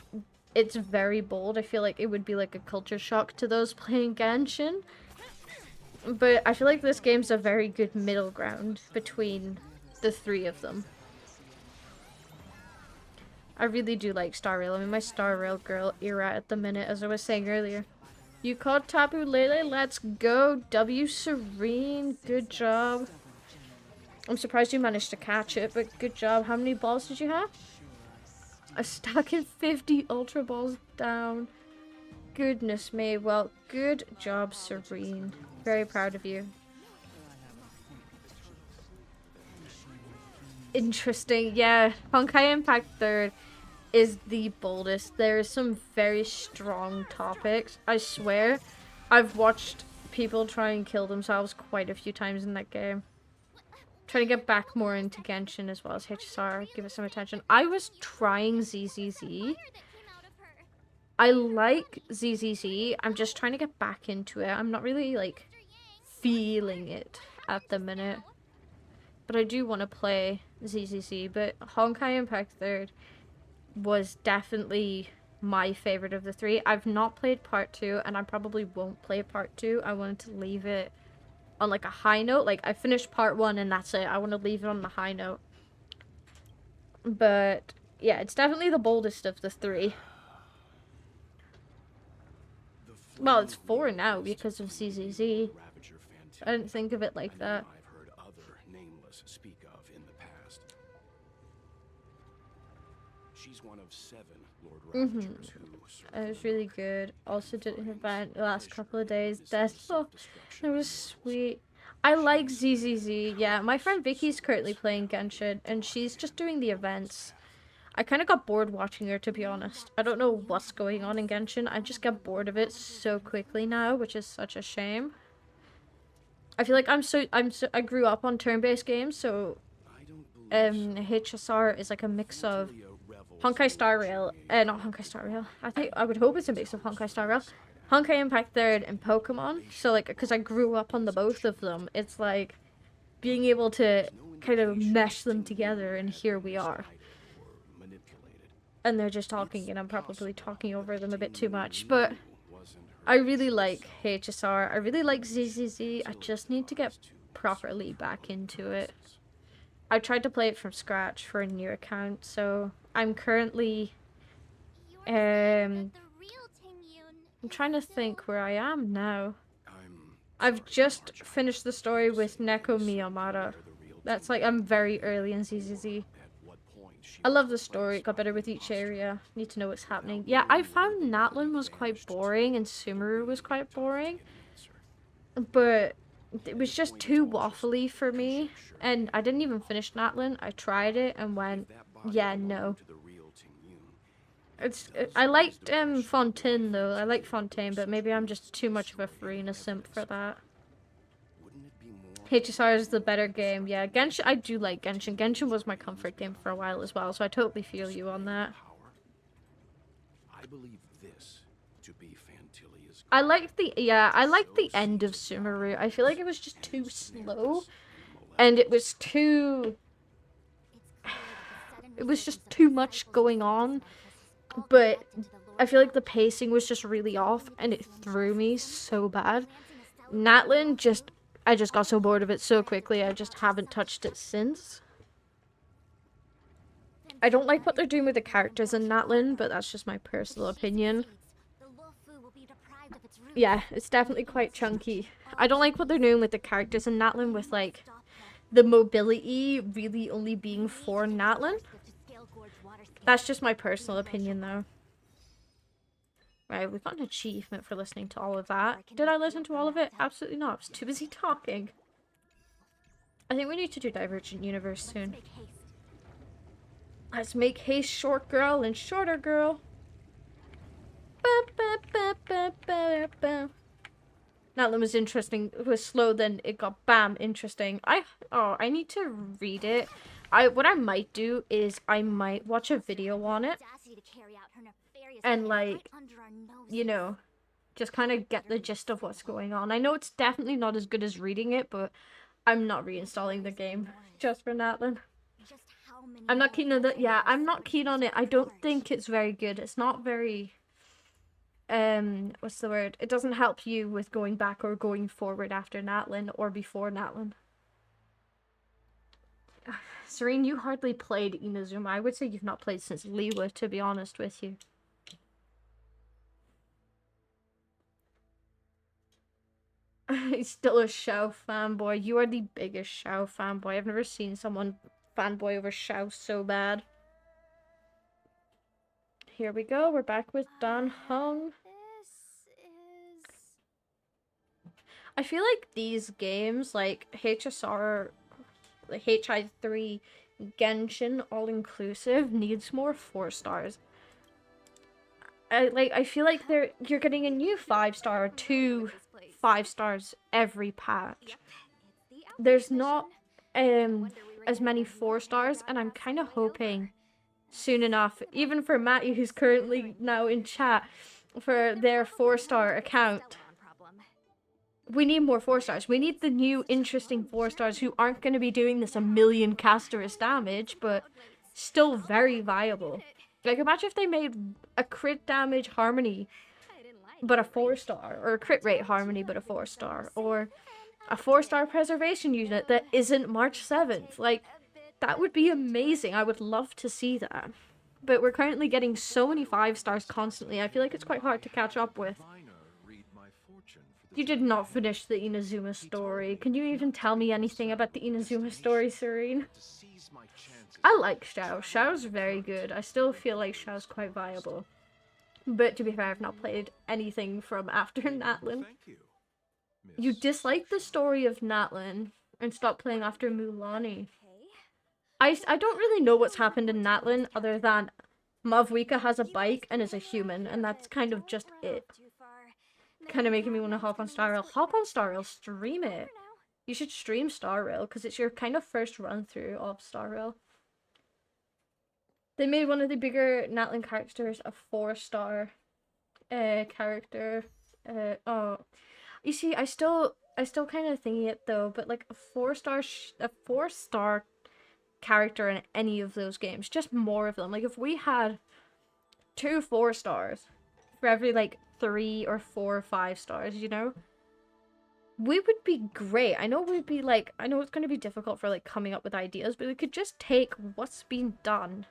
A: It's very bold. I feel like it would be like a culture shock to those playing Genshin. But I feel like this game's a very good middle ground between the three of them. I really do like Star Rail. I'm in my Star Rail girl era at the minute, as I was saying earlier. You caught Tapu Lele, let's go. W Serene, good job. I'm surprised you managed to catch it, but good job. How many balls did you have? A stack of 50 Ultra Balls down. Goodness me. Well, good job, Serene. Very proud of you. interesting. Yeah, Honkai Impact 3rd is the boldest. There's some very strong topics. I swear, I've watched people try and kill themselves quite a few times in that game. Trying to get back more into Genshin as well as HSR. Give it some attention. I was trying ZZZ. I like ZZZ. I'm just trying to get back into it. I'm not really, like, feeling it at the minute. But I do want to play ZZZ. But Honkai Impact 3rd was definitely my favorite of the three. I've not played part 2, and I probably won't play part 2. I wanted to leave it on like a high note. Like, I finished part 1 and that's it. I want to leave it on the high note. But yeah, it's definitely the boldest of the three. Well, it's 4 now because of CZZ. I didn't think of it like that.
C: I've heard other nameless speak of in the past. She's one of 7 Lord Ravagers who
A: It was really good. Also did an event the last couple of days. Oh, it was sweet. I like ZZZ. Yeah, my friend Vicky's currently playing Genshin, and she's just doing the events. I kind of got bored watching her, to be honest. I don't know what's going on in Genshin. I just get bored of it so quickly now, which is such a shame. I feel like I grew up on turn-based games, so HSR is like a mix of Honkai Star Rail, not Honkai Star Rail. I would hope it's a mix of Honkai Star Rail, Honkai Impact 3rd, and Pokemon. So like, because I grew up on the both of them, it's like being able to kind of mesh them together, and here we are. And they're just talking, and I'm probably talking over them a bit too much, but I really like HSR. I really like ZZZ. I just need to get properly back into it. I tried to play it from scratch for a new account, so I'm currently I'm trying to think where I am now. I've just finished the story with Neko Miyamada. That's like, I'm very early in ZZZ. I love the story. It got better with each area. Need to know what's happening. Yeah, I found Natlan was quite boring and Sumeru was quite boring. But it was just too waffly for me. And I didn't even finish Natlan. I tried it and went, yeah, no. I liked Fontaine though. I like Fontaine, but maybe I'm just too much of a Farina simp for that. HSR is the better game. Yeah, Genshin, I do like Genshin. Genshin was my comfort game for a while as well, so I totally feel you on that.
C: I believe this to be Fantilia's.
A: I like the end of Sumeru. I feel like it was just too slow, and it was just too much going on, but I feel like the pacing was just really off, and it threw me so bad. Natlan I just got so bored of it so quickly, I just haven't touched it since. I don't like what they're doing with the characters in Natlan, but that's just my personal opinion. Yeah, it's definitely quite chunky. I don't like what they're doing with the characters in Natlan, with like the mobility really only being for Natlan. That's just my personal opinion though. Right, we got an achievement for listening to all of that. Did I listen to all of it? Absolutely not. I was too busy talking. I think we need to do Divergent Universe soon. Let's make haste, short girl, and shorter girl. Natlan was interesting. It was slow, then it got bam, interesting. I need to read it. What I might do is I might watch a video on it. And like, you know, just kind of get the gist of what's going on. I know it's definitely not as good as reading it, but I'm not reinstalling the game just for Natlan. I'm not keen on that. Yeah, I'm not keen on it. I don't think it's very good. It's not very, what's the word? It doesn't help you with going back or going forward after Natlan or before Natlan. Serene, you hardly played Inazuma. I would say you've not played since Liwa, to be honest with you. He's still a Shao fanboy. You are the biggest Shao fanboy. I've never seen someone fanboy over Shao so bad. Here we go. We're back with Dan Heng. I feel like these games, like HSR, like HI3, Genshin all-inclusive needs more 4 stars. I feel like you're getting a new 5-star or 2 5 stars every patch. There's not as many 4 stars, and I'm kind of hoping soon enough, even for Matty, who's currently now in chat, for their 4-star account. We need more 4 stars. We need the new interesting 4 stars who aren't going to be doing this 1,000,000 Castorice damage, but still very viable. Like, imagine if they made a crit damage harmony, but a 4-star, or a crit rate harmony, but a 4-star, or a 4-star preservation unit that isn't March 7th. Like, that would be amazing. I would love to see that. But we're currently getting so many 5 stars constantly. I feel like it's quite hard to catch up with. You did not finish the Inazuma story. Can you even tell me anything about the Inazuma story, Serene? I like Xiao. Xiao's very good. I still feel like Xiao's quite viable. But to be fair, I've not played anything from after Natlin. You dislike the story of Natlin and stopped playing after Mulan. I don't really know what's happened in Natlin other than Mavwika has a bike and is a human, and that's kind of just it. Kind of making me want to hop on Star Rail. Hop on Star Rail, stream it. You should stream Star Rail because it's your kind of first run through of Star Rail. They made one of the bigger Natlin characters a 4-star character. Oh, you see, I still kind of thinking it though, but like a 4-star character in any of those games, just more of them. Like if we had 2 4 stars for every like 3 or 4 or 5 stars, you know, we would be great. I know we'd be like, I know it's going to be difficult for like coming up with ideas, but we could just take what's been done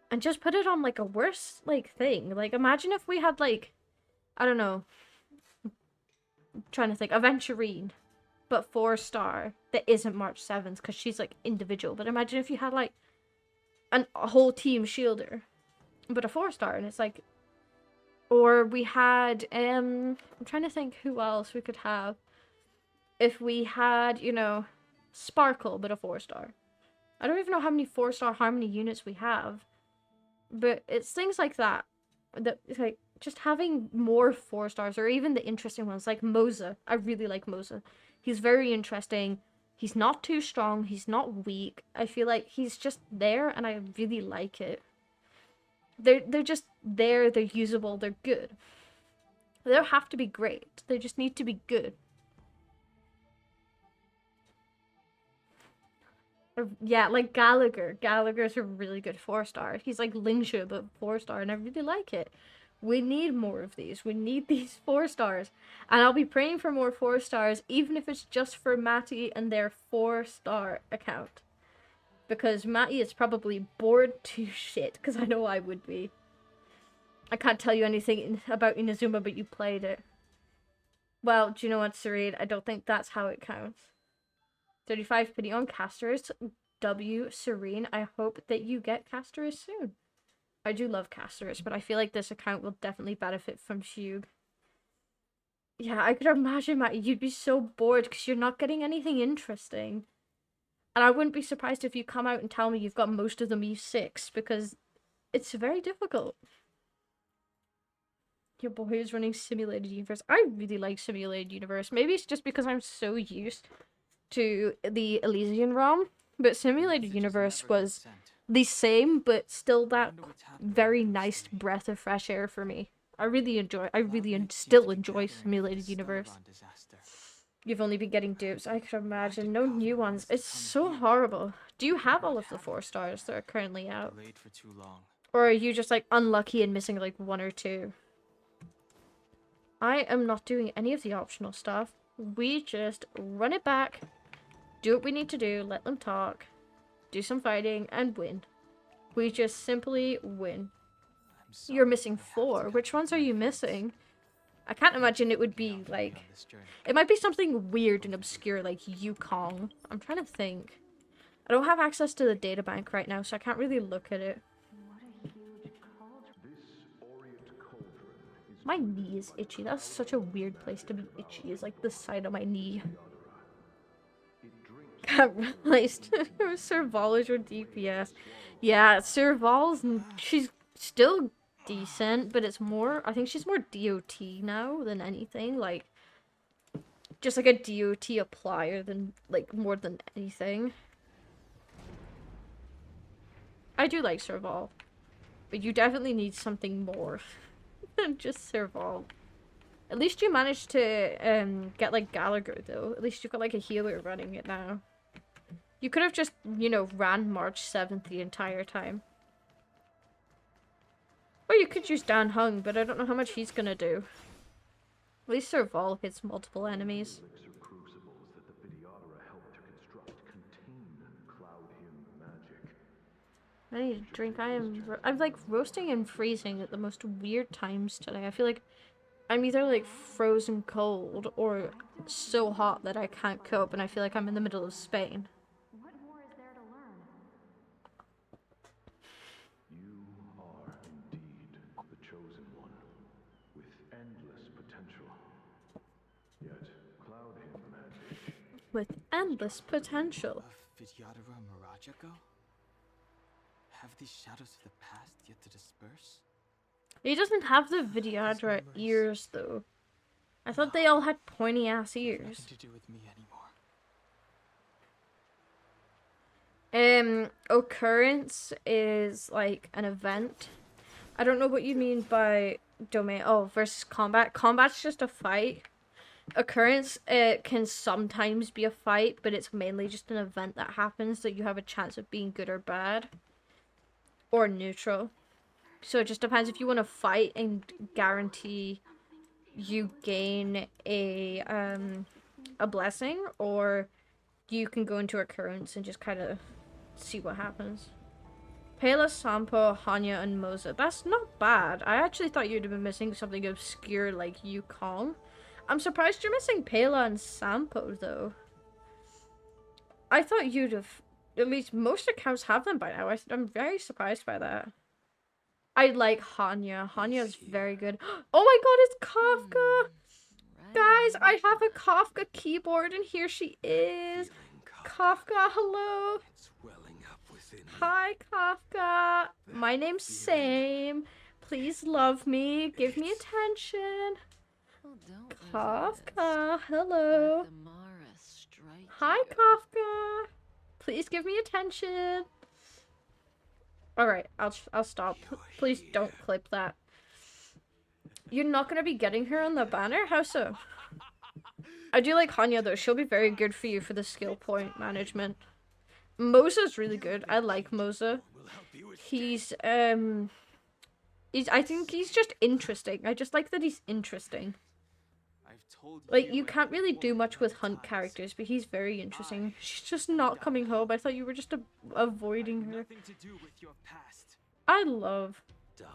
A: and just put it on like a worse like thing. Like imagine if we had like, I don't know, I'm trying to think, Aventurine, but 4-star that isn't March 7th because she's like individual. But imagine if you had like a whole team shielder, but a 4-star, and it's like, or we had I'm trying to think who else we could have if we had, you know, Sparkle but a 4-star. I don't even know how many 4-star harmony units we have, but it's things like that it's like just having more 4 stars, or even the interesting ones like Moza. I really like Moza. He's very interesting. He's not too strong. He's not weak. I feel like he's just there, and I really like it. They're just there. They're usable. They're good. They don't have to be great. They just need to be good. Yeah, like Gallagher. Gallagher's a really good 4-star. He's like Lingshu, but 4-star, and I really like it. We need more of these. We need these 4 stars. And I'll be praying for more 4 stars, even if it's just for Matty and their 4-star account. Because Matty is probably bored to shit, because I know I would be. I can't tell you anything about Inazuma, but you played it. Well, do you know what, Serene? I don't think that's how it counts. 35 pity on Castorice. W, Serene, I hope that you get Castorice soon. I do love Castorice, but I feel like this account will definitely benefit from Fugue. Yeah, I could imagine, Matt, you'd be so bored because you're not getting anything interesting. And I wouldn't be surprised if you come out and tell me you've got most of them E6, because it's very difficult. Your boy is running Simulated Universe. I really like Simulated Universe. Maybe it's just because I'm so used to the Elysian realm, but Simulated Universe was the same, but still that very nice breath of fresh air for me. I really still enjoy Simulated Universe. You've only been getting dupes. I could imagine. No new ones. It's so horrible. Do you have all of the 4 stars that are currently out? Or are you just like unlucky and missing like 1 or 2? I am not doing any of the optional stuff. We just run it back, do what we need to do, let them talk, do some fighting, and win. We just simply win. You're missing 4. Which ones are you missing? I can't imagine it would be like... It might be something weird and obscure like Yukong. I'm trying to think. I don't have access to the databank right now, so I can't really look at it. My knee is itchy. That's such a weird place to be itchy. Is like the side of my knee. replaced Sir Vol as your DPS. Yeah, Sir Vol's she's still decent, but it's more. I think she's more DOT now than anything. Like, just like a DOT applier than like more than anything. I do like Sir Vol, but you definitely need something more than just Sir Vol. At least you managed to get like Gallagher though. At least you've got like a healer running it now. You could have just, you know, ran March 7th the entire time. Or you could use Dan Hung, but I don't know how much he's gonna do. At least Sir Vol hits multiple enemies. I need a drink. I'm like roasting and freezing at the most weird times today. I feel like I'm either like frozen cold or so hot that I can't cope, and I feel like I'm in the middle of Spain.
F: What more is there to learn?
H: You are indeed the chosen one, with endless potential. Yet, cloud him magic.
A: With endless potential.
I: Vidyadhara Miraja go? Have these shadows of the past yet to disperse?
A: He doesn't have the Vidyadhara ears, though. I thought they all had pointy-ass ears.
I: Nothing to do with me anymore.
A: Occurrence is like an event. I don't know what you mean by domain. Oh, versus combat. Combat's just a fight. Occurrence, it can sometimes be a fight, but it's mainly just an event that happens that you have a chance of being good or bad. Or neutral. So it just depends if you want to fight and guarantee you gain a blessing, or you can go into occurrence and just kind of see what happens. Pela, Sampo, Hanya, and Moza. That's not bad. I actually thought you'd have been missing something obscure like Yukong. I'm surprised you're missing Pela and Sampo, though. I thought you'd have... At least most accounts have them by now. I'm very surprised by that. I like Hanya. Hanya's very good. Oh my god, it's Kafka! Guys, I have a Kafka keyboard, and here she is. Kafka, hello. Hi, Kafka. My name's Sam. Please love me. Give me attention. Kafka, hello. Hi, Kafka. Please give me attention. Alright, I'll stop. Please don't clip that. You're not gonna be getting her on the banner? How so? I do like Hanya though. She'll be very good for you for the skill point management. Moza's really good. I like Moza. I think he's just interesting. I just like that he's interesting. Like, you can't really do much with hunt characters, but he's very interesting. She's just not coming home. I thought you were just avoiding her. I love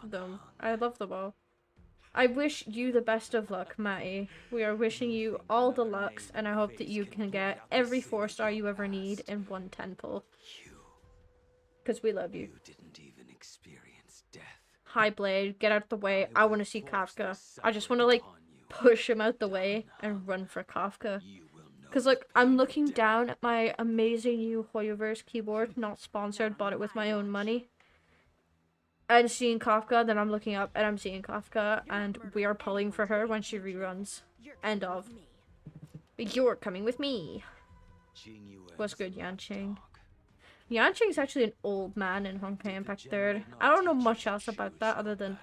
A: them. I love them all. I wish you the best of luck, Matty. We are wishing you all the lucks, and I hope that you can get every 4-star you ever need in one temple. Because we love you. Hi, Blade. Get out the way. I want to see Kafka. I just want to, like, push him out the way and run for Kafka. Because, like, I'm looking down at my amazing new Hoyoverse keyboard, not sponsored, bought it with my own money. And seeing Kafka, then I'm looking up and I'm seeing Kafka, and we are pulling for her when she reruns. End of. But you're coming with me. What's good, Yanqing? Yanqing's actually an old man in Honkai Impact 3rd. I don't know much else about that other than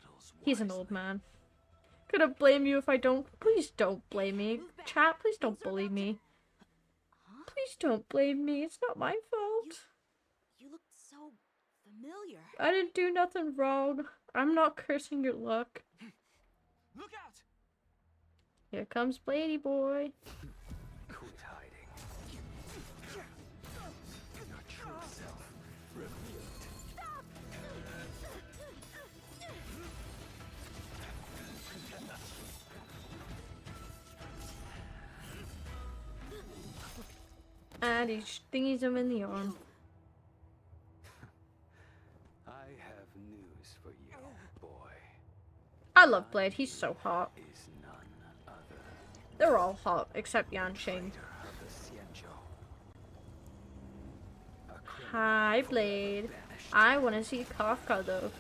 A: he's an old man. Gonna blame you if I don't. Please don't blame me. Chat, please don't bully me. Please don't blame me. It's not my fault.
B: You look so familiar.
A: I didn't do nothing wrong. I'm not cursing your luck.
I: Look out!
A: Here comes Blady boy.
H: Quit hiding. Your true self revealed.
A: And he thingies him in the arm.
H: I have news for you, boy.
A: I love Blade. He's so hot.
H: Is none other
A: They're all hot except Yanqing.
H: of the Xianzhou.
A: Hi, Blade. I want to see Kafka though.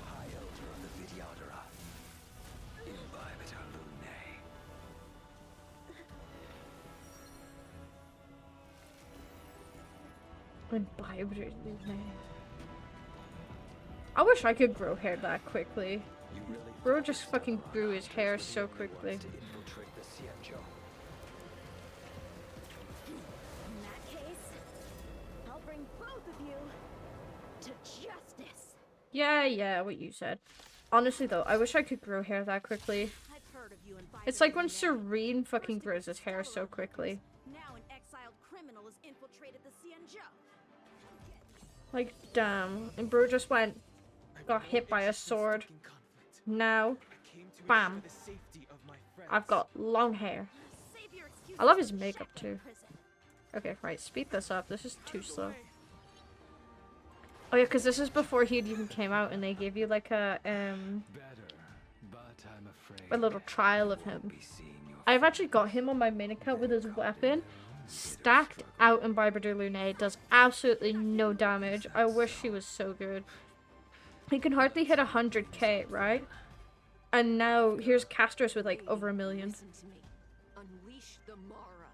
H: High Elder of the Vidyadhara. Imbibitor Lunae.
A: Imbibitor Lunae. I wish I could grow hair that quickly.
H: You really
A: Bro just fucking grew his hair so quickly.
H: to infiltrate the Xianzhou.
B: In that case, I'll bring both of you to justice.
A: Yeah, what you said. Honestly though, I wish I could grow hair that quickly.
B: I've heard of you and
A: It's like when Serene fucking grows his hair so quickly.
B: Now an exiled criminal has infiltrated the Xianzhou.
A: Like, damn. And bro just got hit by a sword. Now, bam. I've got long hair. I love his makeup too. Okay, right, speed this up. This is too slow. Oh yeah, because this is before he even came out and they gave you like a little trial of him. I've actually got him on my main account with his weapon stacked out in Imbibitor Lunae. Does absolutely no damage. I wish he was so good. He can hardly hit 100k, right? And now here's Castorice with like over 1 million.
F: Listen to me. Unleash the Mara.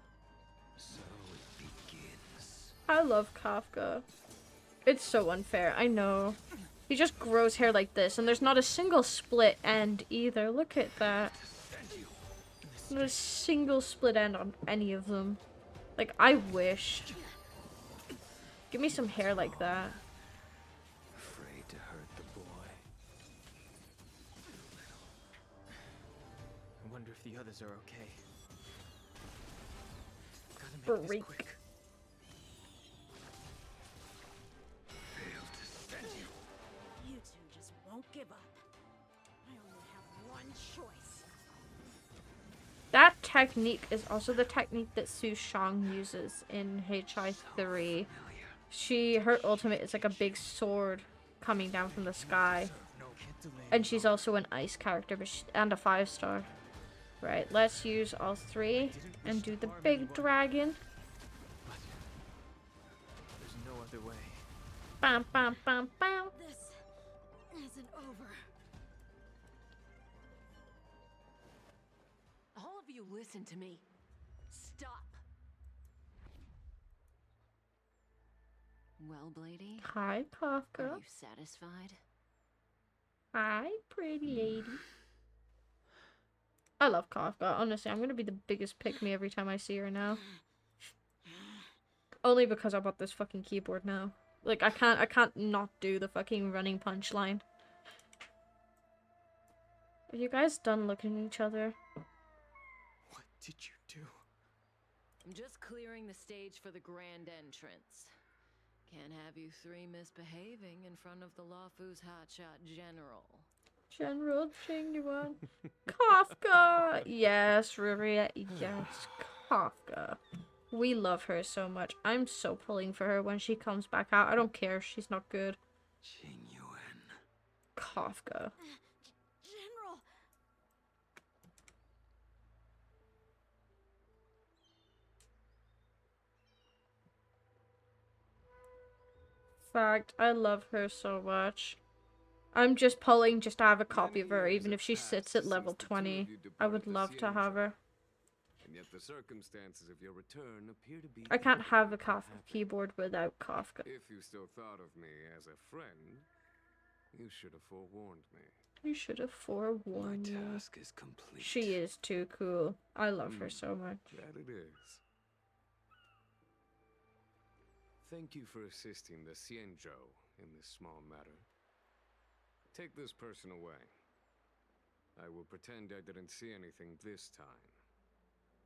H: So it begins.
A: I love Kafka. It's so unfair, I know. He just grows hair like this, and there's not a single split end either. Look at that. Not a single split end on any of them. Like, I wish. Give me some hair like that.
H: Afraid to hurt the boy.
I: I wonder if the others are okay. Gotta make
A: Break.
I: this quick.
H: Failed to stand you.
B: You two just won't give up. I only have one choice.
A: That technique is also the technique that Su Shang uses in HI3. Her ultimate is like a big sword coming down from the sky. And she's also an ice character, but and a 5-star. Right, let's use all 3 and do the big dragon.
I: There's no other way.
A: Bam, bam, bam, bam.
B: This isn't over.
F: All of you listen to me. Stop. Well, Blady,
A: Hi,
F: are
A: Kafka.
F: you satisfied?
A: Hi, pretty lady. I love Kafka. Honestly, I'm gonna be the biggest pick-me every time I see her now. Only because I bought this fucking keyboard now. Like, I can't not do the fucking running punchline. Are you guys done looking at each other?
I: What did you do?
F: I'm just clearing the stage for the grand entrance. Can't have you 3 misbehaving in front of the Lawfu's hotshot general.
A: General Jingyuan. Kafka! Yes, Ruria. Yes, Kafka. We love her so much. I'm so pulling for her when she comes back out. I don't care if she's not good.
H: Qingyuan.
A: Kafka.
B: General!
A: Fact, I love her so much. I'm just pulling just to have a copy of her, even if she sits at level 20. I would love to have her.
C: And yet the circumstances of your return appear to be
A: I can't have a
C: Kafka
A: Kafka keyboard without Kafka.
C: If you still thought of me as a friend, you should have forewarned me.
A: You should have
H: My
A: forewarned me.
H: task is complete.
A: She is too cool. I love her so much.
C: That it is. Thank you for assisting the Xianzhou in this small matter. Take this person away. I will pretend I didn't see anything this time.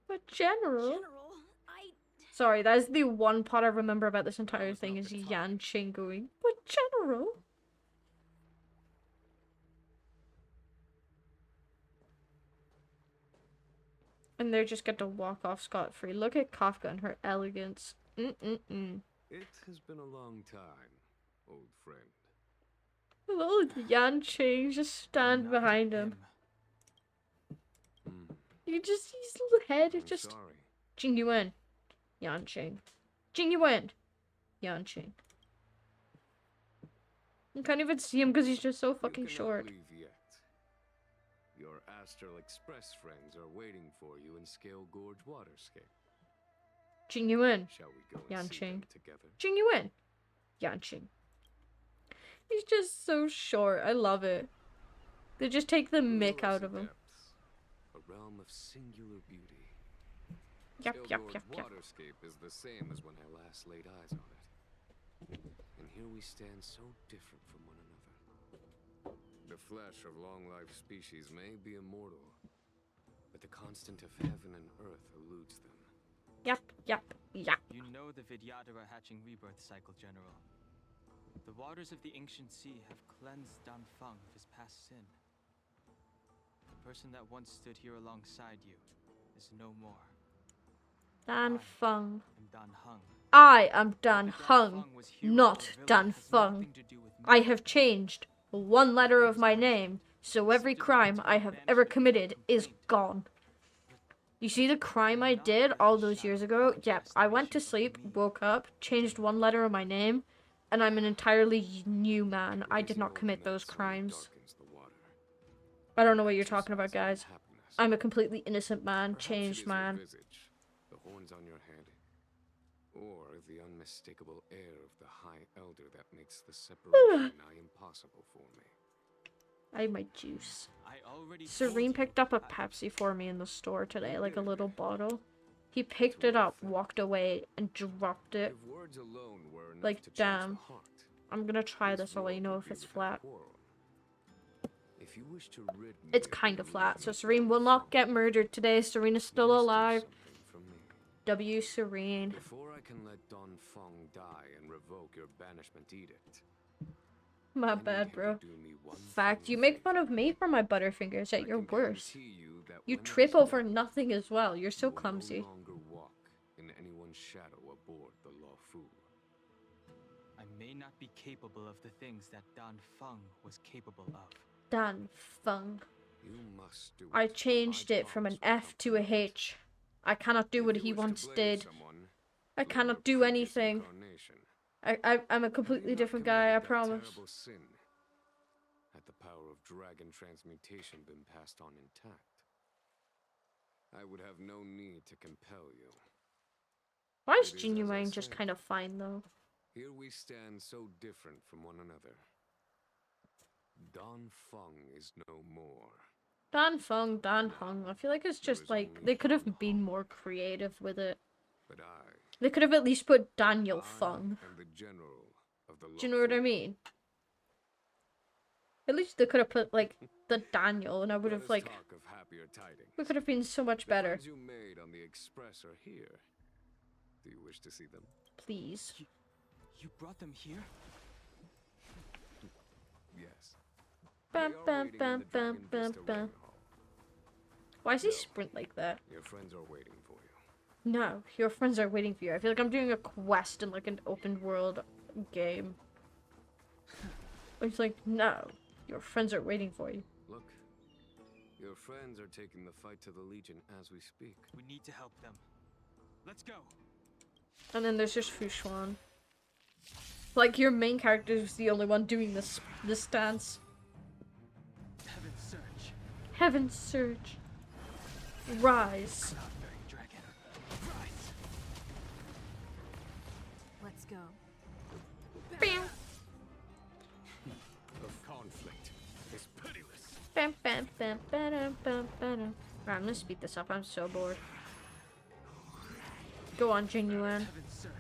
A: But General...
B: General,
A: Sorry, that is the one part I remember about this entire thing is Yan Qing going, but General... And they just get to walk off scot-free. Look at Kafka and her elegance. Mm-mm-mm.
C: It has been a long time, old friend.
A: Little Yan Qing just stand
I: Not
A: behind him.
C: Hmm.
A: His little head is
C: I'm
A: just...
C: sorry.
A: Jingyuan. Yanqing. Jing Yuan. Yanqing. You can't even see him because he's just so fucking
C: You cannot
A: short.
C: leave yet. Your Astral Express friends are waiting for you in Scale Gorge Waterscape.
A: Jing Yuan.
C: Shall we go and see them
A: Yanqing.
C: together?
A: Jing Yuan. Yanqing. He's just so short. I love it. They just take the mick out of him.
C: Depths, a realm of singular beauty.
A: Yep,
C: Scale
A: yep,
C: Gorge
A: yep, yep.
C: Waterscape is the same as when I last laid eyes on it. And here we stand so different from one another. The flesh of long-life species may be immortal, but the constant of heaven and earth eludes them.
A: Yep, yep, yep.
I: You know the Vidyadhara hatching rebirth cycle, General. The waters of the ancient sea have cleansed Danfeng of his past sin. The person that once stood here alongside you is no more.
A: Danfeng.
I: I'm Danheng.
A: I am Dan
I: Whether
A: Heng,
I: Danfeng was hero
A: not
I: or villain
A: Dan
I: has
A: Feng.
I: nothing to do with me.
A: I have changed one letter of my name, so every crime I have ever committed is gone. You see the crime I did all those years ago? Yep, I went to sleep, woke up, changed one letter of my name, and I'm an entirely new man. I did not commit those crimes. I don't know what you're talking about, guys. I'm a completely innocent man, changed man.
C: The horns on your head, or the unmistakable air of the High Elder that makes the separation nigh impossible for me.
A: I had my juice.
I: I already told
A: Serene
I: you.
A: picked up a Pepsi for me in the store today, like a little bottle. He picked it up, walked away, and dropped it.
C: If words alone were enough
A: Like,
C: to change
A: damn.
C: the heart,
A: I'm gonna try
C: this
A: this, I'll let you know
C: world
A: if
C: would
A: it's
C: be without
A: flat.
C: quarrel. If you wish to rid me
A: It's
C: of
A: kind
C: your
A: of flat, so
C: loathing
A: Serene will
C: for
A: not
C: Danfeng,
A: get murdered today. Serene is
C: you
A: still
C: must do
A: alive.
C: something for me.
A: W Serene.
C: Before I can let Danfeng die and revoke your banishment edict,
A: My
C: I need
A: bad,
C: him
A: bro.
C: to do me one
A: Fact,
C: thing
A: you make
C: favor.
A: fun of me for my butterfingers,
C: I
A: yet you're
C: can
A: worse.
C: guarantee you that
A: You
C: when it
A: trip
C: is
A: over
C: done,
A: nothing as well. You're so
C: you will
A: clumsy.
C: no longer walk in anyone's shadow aboard the Lawful.
I: I may not be capable of the things that Danfeng was capable of.
A: Dan Feng.
C: You must do
A: I
C: it, or
A: changed
C: my
A: it from an
C: promise will
A: F to a
C: come to naught.
A: H. I cannot do
C: If
A: what
C: you
A: he
C: wish to
A: once
C: blame
A: did.
C: someone,
A: I
C: blame
A: cannot
C: your
A: do
C: previous
A: anything.
C: incarnation.
A: I'm a
C: Had
A: completely
C: you not
A: different guy, I
C: committed that
A: promise.
C: terrible sin, had the power of dragon transmutation been passed on intact, I would have no need to compel you.
A: Why is
C: It is
A: Jin
C: as I
A: Yuang just
C: say.
A: kind of fine, though?
C: Here we stand so different from one another. Danfeng is no more.
A: Dan Feng, Dan Heng. I feel like it's just like, they could have been more creative with it.
C: But I
A: They could have at least put Daniel Feng.
C: am the general of the
A: Do you know what I
C: Lawful.
A: mean? At least they could have put, like, the Daniel, and I would
C: Let
A: have,
C: us
A: like,
C: talk of happier tidings.
A: we could have been so much
C: The
A: better.
C: friends you made on the Express are here. Do you wish to see them?
A: Please.
I: You brought them here?
C: Yes.
A: Bam,
C: They are
A: bam,
C: waiting in
A: bam,
C: the
A: bam,
C: Dragon
A: bam,
C: Vista
A: bam.
C: Waiting Hall.
A: Why does he
C: No.
A: sprint like that?
C: Your friends are waiting for you.
A: No, your friends are waiting for you. I feel like I'm doing a quest in, like, an open world game. It's like, no, your friends are waiting for you.
C: Look, your friends are taking the fight to the Legion as we speak.
I: We need to help them. Let's go.
A: And then there's just Fushuan. Like, your main character is the only one doing this dance.
I: Heaven Surge.
A: Heaven's Surge. Rise.
I: Cloudbearing Dragon. Rise.
B: Let's go.
A: Bam,
C: Of conflict is pitiless.
A: bam, bam, bam, bam, bam, bam. Right, I'm gonna speed this up. I'm so bored. Go on, Jin Yuan.
I: Heaven Surge.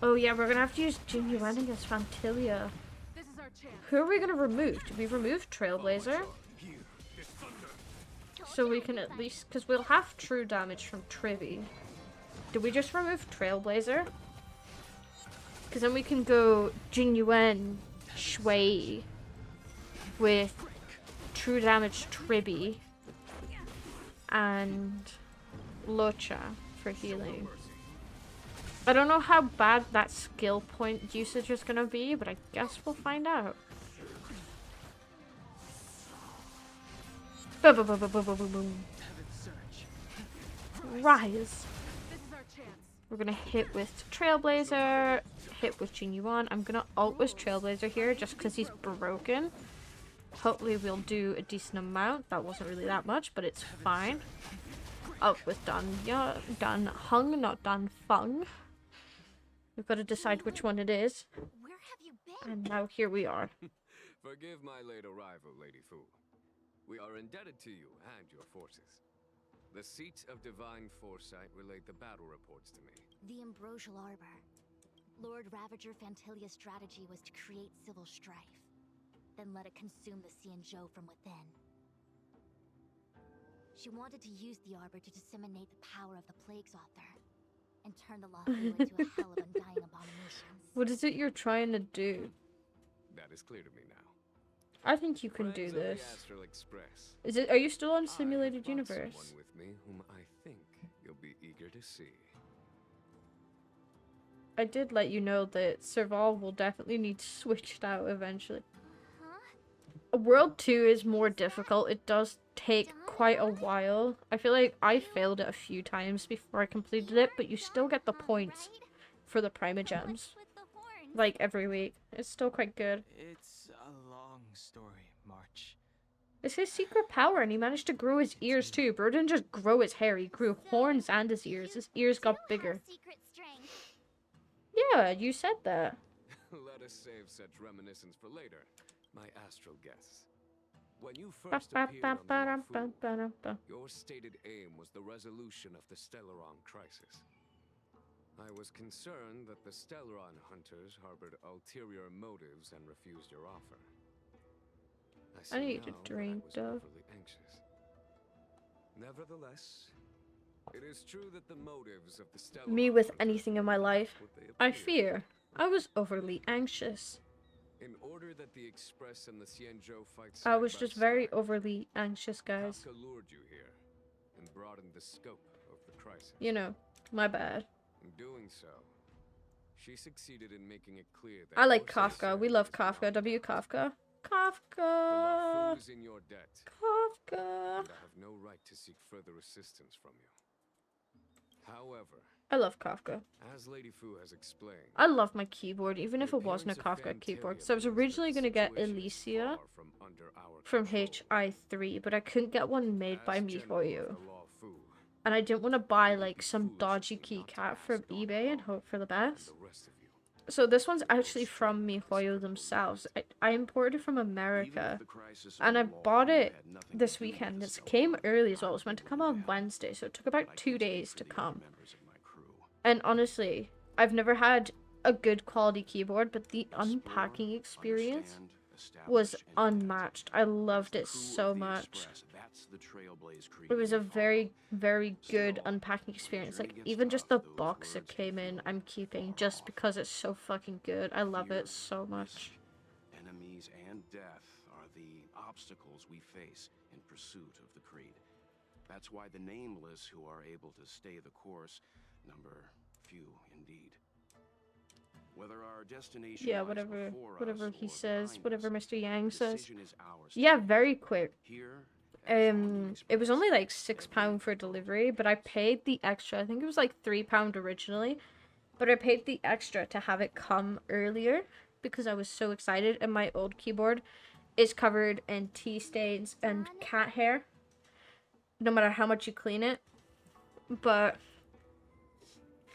A: Oh yeah, we're gonna have to use Jin Yuan against Fantilia.
F: This is our chance.
A: Who are we gonna remove? Did we remove Trailblazer?
C: Here is thunder.
A: So we can at least, because we'll have true damage from Trivy. Did we just remove Trailblazer? Because then we can go Jin Yuan Shui with true damage Tribby and Locha for healing. I don't know how bad that skill point usage is gonna be, but I guess we'll find out. Boom, boom, boom, boom, boom, boom, boom.
I: Heaven Surge.
A: Rise.
F: This is our chance.
A: We're gonna hit with Trailblazer, hit with Jin Yuan. I'm gonna ult with Trailblazer here just because he's broken. Hopefully we'll do a decent amount. That wasn't really that much, but it's fine. Ult with Dan Hung, not Dan Fung. We've got to decide which one it is.
B: Where have you been?
A: And now here we are.
C: Forgive my late arrival, Lady Fu. We are indebted to you and your forces. The seat of divine foresight relayed the battle reports to me.
B: The Ambrosial Arbor. Lord Ravager Fantilia's strategy was to create civil strife, then let it consume the Xianzhou from within. She wanted to use the Arbor to disseminate the power of the Plague's Author, and turn the Luofu into a hell of undying abominations.
A: What is it you're trying to do?
C: That is clear to me now.
A: I think you can do
C: Friends of the
A: this.
C: Astral Express,
A: Is it? Are you still on
C: I
A: Simulated
C: have brought
A: Universe?
C: someone with me whom I think you'll be eager to see.
A: I did let you know that Serval will definitely need switched out eventually.
D: Huh?
A: World 2 is more difficult. It does take quite a while. I feel like I failed it a few times before I completed it, but you still get the points for the Primogems.
D: What's with the horns?
A: Like every week. It's still quite good.
I: It's a long story, March.
A: It's his secret power, and he managed to grow his ears too. Bro didn't just grow his hair, he grew horns and his ears. His ears got
D: You have
A: bigger.
D: secret strength.
A: Yeah, you said that.
C: Let us save such reminiscence for later, my astral guests. When you first appeared on the Luofu, your stated aim was the resolution of the Stellaron crisis. I was concerned that the Stellaron hunters harbored ulterior motives and refused your offer.
A: I need
C: now
A: a
C: that
A: drink,
C: was
A: though.
C: overly anxious. Nevertheless, it is true that the motives of the Stellaron
A: Me with
C: hunters
A: anything in my
C: were not
A: life.
C: what they
A: I
C: appeared.
A: fear. I was overly anxious.
C: In order that the Express and the Xianzhou fight
A: I
C: side
A: was
C: by
A: just very
C: side,
A: overly anxious, guys.
C: Kafka lured you here and broadened the scope of the crisis.
A: You know, my bad.
C: In doing so, she succeeded in making it clear that
A: I like
C: your
A: Kafka. We
C: sincerity
A: love
C: is beyond
A: Kafka. W
C: doubt.
A: Kafka.
C: The
A: Kafka.
C: Luofu is in your debt,
A: Kafka.
C: and I have no right to seek further assistance from you. However,
A: I love Kafka.
C: as Lady Fu has explained,
A: I love my keyboard, even if
C: the
A: it wasn't a
C: appearance of
A: Kafka keyboard.
C: Fantilia
A: So I was
C: means
A: originally
C: that
A: going to get
C: situation is
A: Elysia
C: far from under our
A: from
C: control.
A: HI3, but I couldn't get one made by
C: As general
A: MiHoYo.
C: of the Luofu,
A: And I didn't want to buy
C: it would
A: like
C: be
A: some
C: foolish
A: dodgy
C: of me not to
A: keycap from
C: ask Don
A: eBay and
C: Hong
A: hope for the
C: and
A: best.
C: the rest of you.
A: So this one's actually from MiHoYo themselves. I imported it from America, and I bought it this weekend. It came early as well. It was meant to come on Wednesday, so it took about 2 days to come. And honestly, I've never had a good quality keyboard, but the unpacking experience was unmatched. I loved it so much. It was a very, very good unpacking experience. Like, even just the box it came in, I'm keeping just because it's so fucking good. I love it so much.
J: Enemies and death are the obstacles we face in pursuit of the creed. That's why the nameless who are able to stay the course number few indeed. Whether our destination
A: Yeah,
J: lies
A: whatever
J: before us
A: he
J: or
A: says,
J: behind
A: whatever
J: us,
A: Mr. Yang
J: the
A: says.
J: decision is ours to
A: Yeah,
J: make.
A: very quick.
J: Here, as on the
A: It was only like
J: Express,
A: £6 for delivery, but I paid the extra. I think it was like £3 originally, but I paid the extra to have it come earlier because I was so excited. And my old keyboard is covered in tea stains and cat hair, no matter how much you clean it. But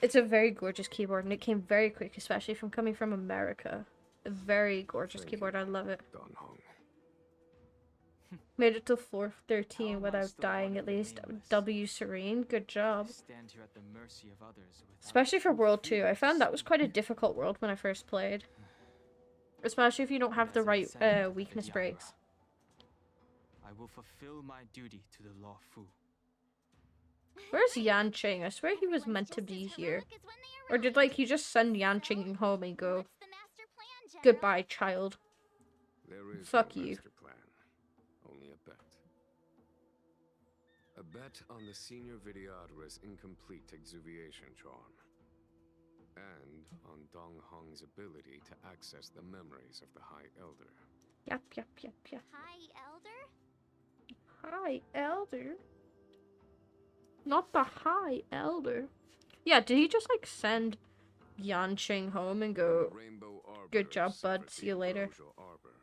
A: it's a very gorgeous keyboard, and it came very quick, especially from coming from America. A very gorgeous
C: Thank
A: keyboard.
C: you,
A: I love it.
C: Don Hong.
A: Made it to floor
I: How
A: 13
I: am I
A: without
I: still
A: dying
I: one
A: at
I: of the
A: least.
I: nameless?
A: W Serene, good job.
I: Stand here at the mercy of others without
A: Especially for
I: proof
A: World 2. I
I: even
A: found that was quite a
I: speaking.
A: difficult world when I first played. Especially if you don't have the
I: As a
A: right
I: descendant of the
A: weakness
I: Diablo,
A: breaks.
I: I will fulfill my duty to the Luofu.
A: Where's Yanqing? I swear he was meant to be here. Or did like he just send Yanqing home and go, goodbye, child.
C: There is
A: Fuck
C: no
A: you.
C: master plan, only a bet. A bet on the Senior Videodra's incomplete exuviation charm. And on Dong Hong's ability to access the memories of the High Elder.
A: Yep, yep, yep, yep.
D: Hi, Elder?
A: High Elder? Not the High Elder. Yeah, did he just like send Yanqing home and go,
C: Rainbow Arbiter
A: good job, bud,
C: severed
A: see
C: the
A: you later?
C: ambrosial arbor.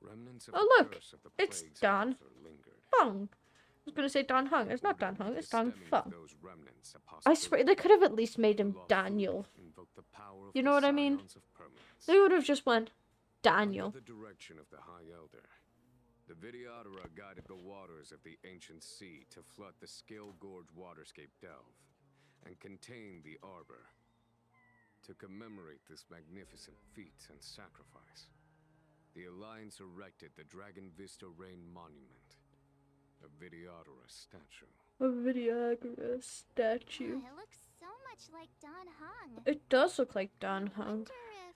C: Remnants of
A: Oh,
C: the
A: look,
C: curse of the
A: it's
C: plague's
A: Dan
C: author lingered.
A: Feng. I was gonna say Dan Hung. It's not Dan Hung,
C: The
A: it's Dan
C: stemming of
A: Feng.
C: those remnants a
A: I swear, they
C: possibility.
A: could have at least made
C: The
A: him
C: law
A: Daniel.
C: Fugue invoked the power of
A: You
C: the
A: know what I mean?
C: scions of permanence.
A: They would have just went Daniel.
C: Under the direction of the High Elder, the Videodora guided the waters of the ancient sea to flood the Scale Gorge waterscape delve and contain the Arbor. To commemorate this magnificent feat and sacrifice, the Alliance erected the Dragon Vista Rain Monument, a Videodora statue.
A: A Viagra statue.
D: It looks so much like Don Hung.
A: It does look like Dan
D: I
A: Hung.
D: wonder if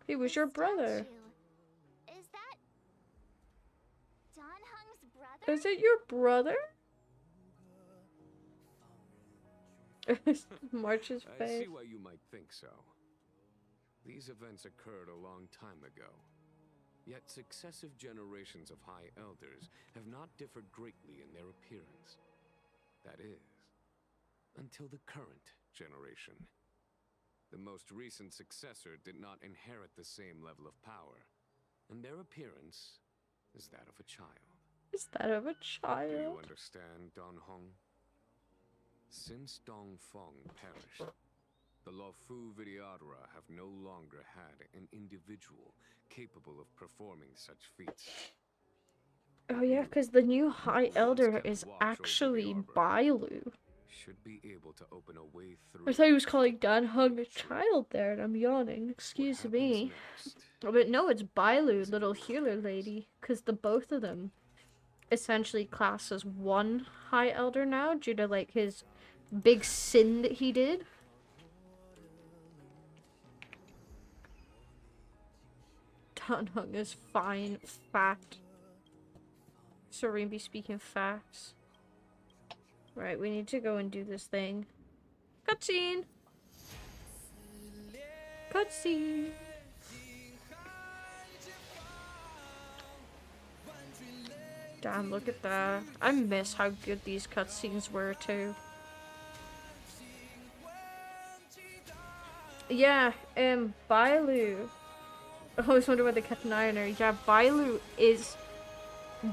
A: He was
D: the
A: your brother.
D: statue- Is that Don Hung's brother?
A: Is it your brother? March's
C: I
A: face.
C: see why you might think so. These events occurred a long time ago. Yet successive generations of High Elders have not differed greatly in their appearance. That is, until the current generation. The most recent successor did not inherit the same level of power, and their appearance is that of a child.
A: Is that of a
C: Do you
A: child?
C: understand, Don Hong? Since Dong Feng perished, the Luofu Videodora have no longer had an individual capable of performing such feats.
A: Oh yeah, because the new High Elder is actually Bailu.
C: Should be able to open a way through.
A: I thought he was calling Dan Hung a child there, and I'm yawning. Excuse
C: What
A: me.
C: happens next?
A: But no, it's Bailu, little healer lady, because the both of them essentially class as one High Elder now, due to like his big sin that he did. Dan Hung is fine, fact. Serene be speaking facts. Right, we need to go and do this thing. Cutscene! Cutscene! Damn, look at that. I miss how good these cutscenes were, too. Yeah, Bailu. I always wonder why they kept an eye on her. Yeah, Bailu is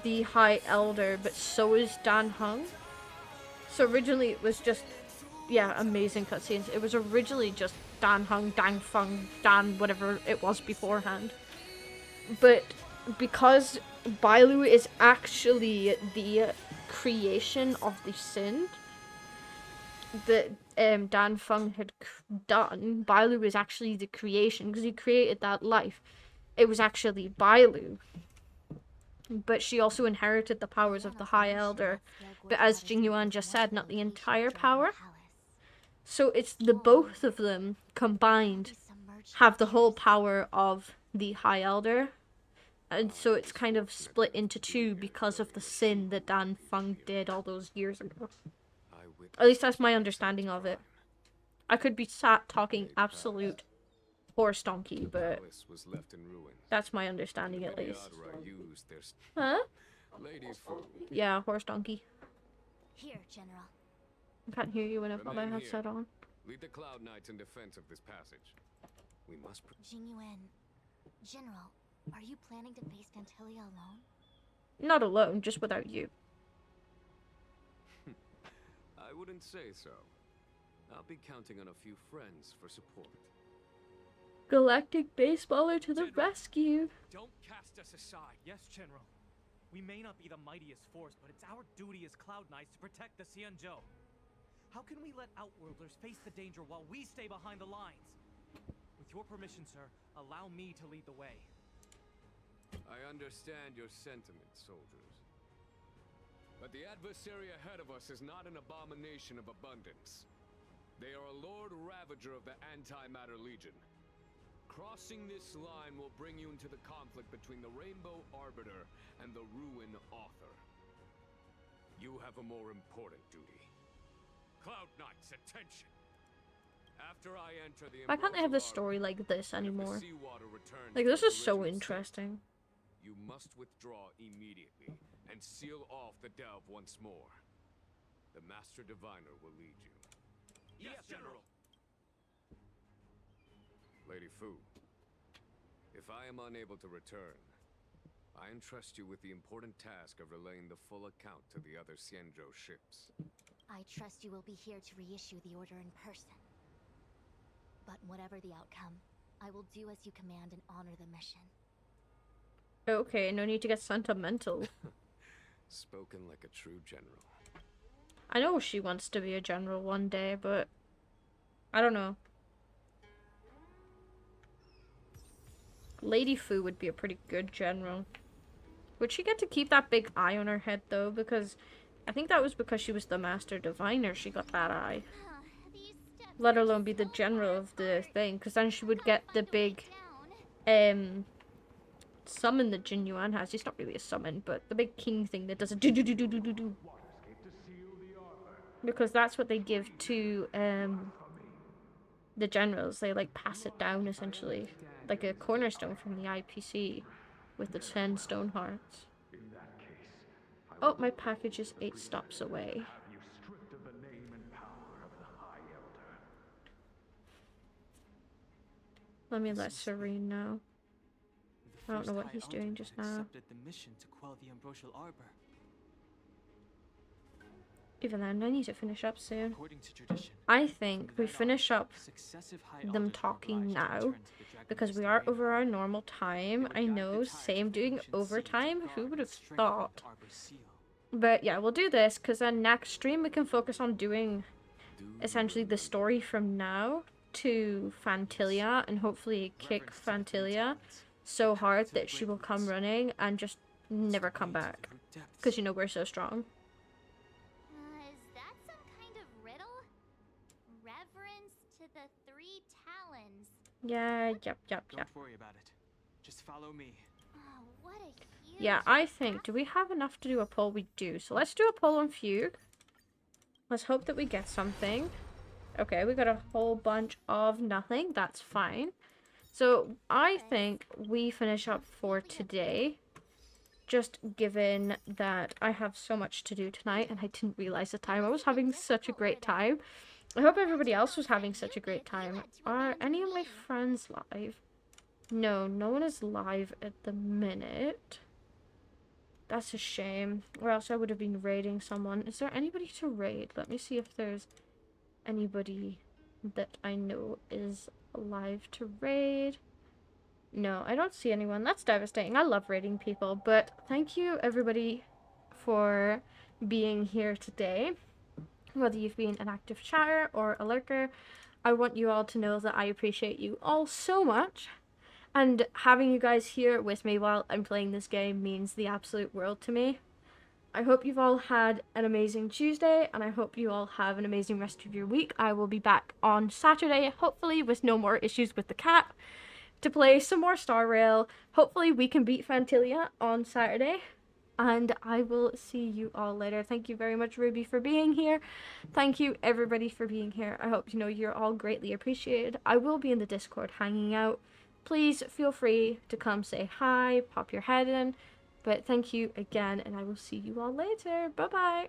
A: the High Elder, but so is Dan Hung. So originally it was just, yeah, amazing cutscenes. It was originally just Dan Hung, Dang Feng, Dan, whatever it was beforehand. But because Bailu is actually the creation of the sin that Dan Feng had done, Bailu is actually the creation because he created that life. It was actually Bailu. But she also inherited the powers of the High Elder. But as Jingyuan just said, not the entire power. So it's the both of them combined have the whole power of the High Elder. And so it's kind of split into two because of the sin that Dan Feng did all those years ago. At least that's my understanding of it. I could be sat talking absolute horse donkey, but that's my understanding at least. Huh? Yeah, horse donkey.
B: Here, General.
A: I can't hear you when I put my headset on.
C: Lead the Cloud Knights in defense of this passage. We must.
B: Jingyuan, General, are you planning to face Dantilia alone?
A: Not alone, just without you.
C: I wouldn't say so. I'll be counting on a few friends for support.
A: Galactic baseballer to the rescue.
K: Don't cast us aside. Yes, General. We may not be the mightiest force, but it's our duty as Cloud Knights to protect the Xianzhou. How can we let Outworlders face the danger while we stay behind the lines? With your permission, sir, allow me to lead the way.
C: I understand your sentiments, soldiers. But the adversary ahead of us is not an abomination of abundance. They are a Lord Ravager of the Antimatter Legion. Crossing this line will bring you into the conflict between the Rainbow Arbiter and the Ruin Author. You have a more important duty. Cloud Knights, attention! After I enter the
A: Why can't they have this story like this anymore? Like, this is so interesting.
C: You must withdraw immediately and seal off the delve once more. the Master Diviner will lead you.
K: Yes, General!
C: Lady Fu, if I am unable to return, I entrust you with the important task of relaying the full account to the other Xianzhou ships.
B: I trust you will be here to reissue the order in person. But whatever the outcome, I will do as you command and honor the mission.
A: Okay, no need to get sentimental.
C: Spoken like a true general.
A: I know she wants to be a general one day, but I don't know. Lady Fu would be a pretty good general. Would she get to keep that big eye on her head, though? Because I think that was because she was the Master Diviner she got that eye. Let alone be the general of the thing, because then she would get the big, summon that Jin Yuan has. It's not really a summon, but the big king thing that does a do-do-do-do-do-do-do. Because that's what they give to, the generals. They, like, pass it down, essentially. Like a cornerstone from the IPC with the 10 stone hearts. Oh, my package is 8 stops away. Let me let Serene know. I don't know what he's doing just now.
I: Accepted the mission to quell the ambrosial arbor.
A: Even then, I need to finish up soon.
I: According to tradition,
A: I think we finish up
I: successive high
A: them
I: alders were
A: talking
I: obliged to
A: now,
I: return to the Dragon
A: because
I: Quest
A: we are
I: arena.
A: over our normal time. I know, same doing overtime. Who would have thought? But yeah, we'll do this, because then next stream we can focus on doing essentially the story from now to Fantilia, and hopefully kick Fantilia so hard that she will come running and just never come back. Because, you know, we're so strong.
D: Is that some kind of riddle? Reverence to the 3 talons.
A: Yeah, yep.
I: Don't worry about it. Just follow me.
D: Oh, what a huge
A: Yeah, I think, do we have enough to do a poll? We do. So let's do a poll on Fugue. Let's hope that we get something. Okay, we got a whole bunch of nothing. That's fine. So I think we finish up for today. Just given that I have so much to do tonight and I didn't realize the time. I was having such a great time. I hope everybody else was having such a great time. Are any of my friends live? No, no one is live at the minute. That's a shame. Or else I would have been raiding someone. Is there anybody to raid? Let me see if there's anybody that I know is alive to raid. No, I don't see anyone. That's devastating. I love raiding people. But thank you, everybody, for being here today. Whether you've been an active chatter or a lurker, I want you all to know that I appreciate you all so much. And having you guys here with me while I'm playing this game means the absolute world to me. I hope you've all had an amazing Tuesday, and I hope you all have an amazing rest of your week. I will be back on Saturday, hopefully with no more issues with the cat, to play some more Star Rail. Hopefully we can beat Fantilia on Saturday, and I will see you all later. Thank you very much, Ruby, for being here. Thank you, everybody, for being here. I hope you know you're all greatly appreciated. I will be in the Discord hanging out. Please feel free to come say hi, pop your head in. But thank you again, and I will see you all later. Bye-bye.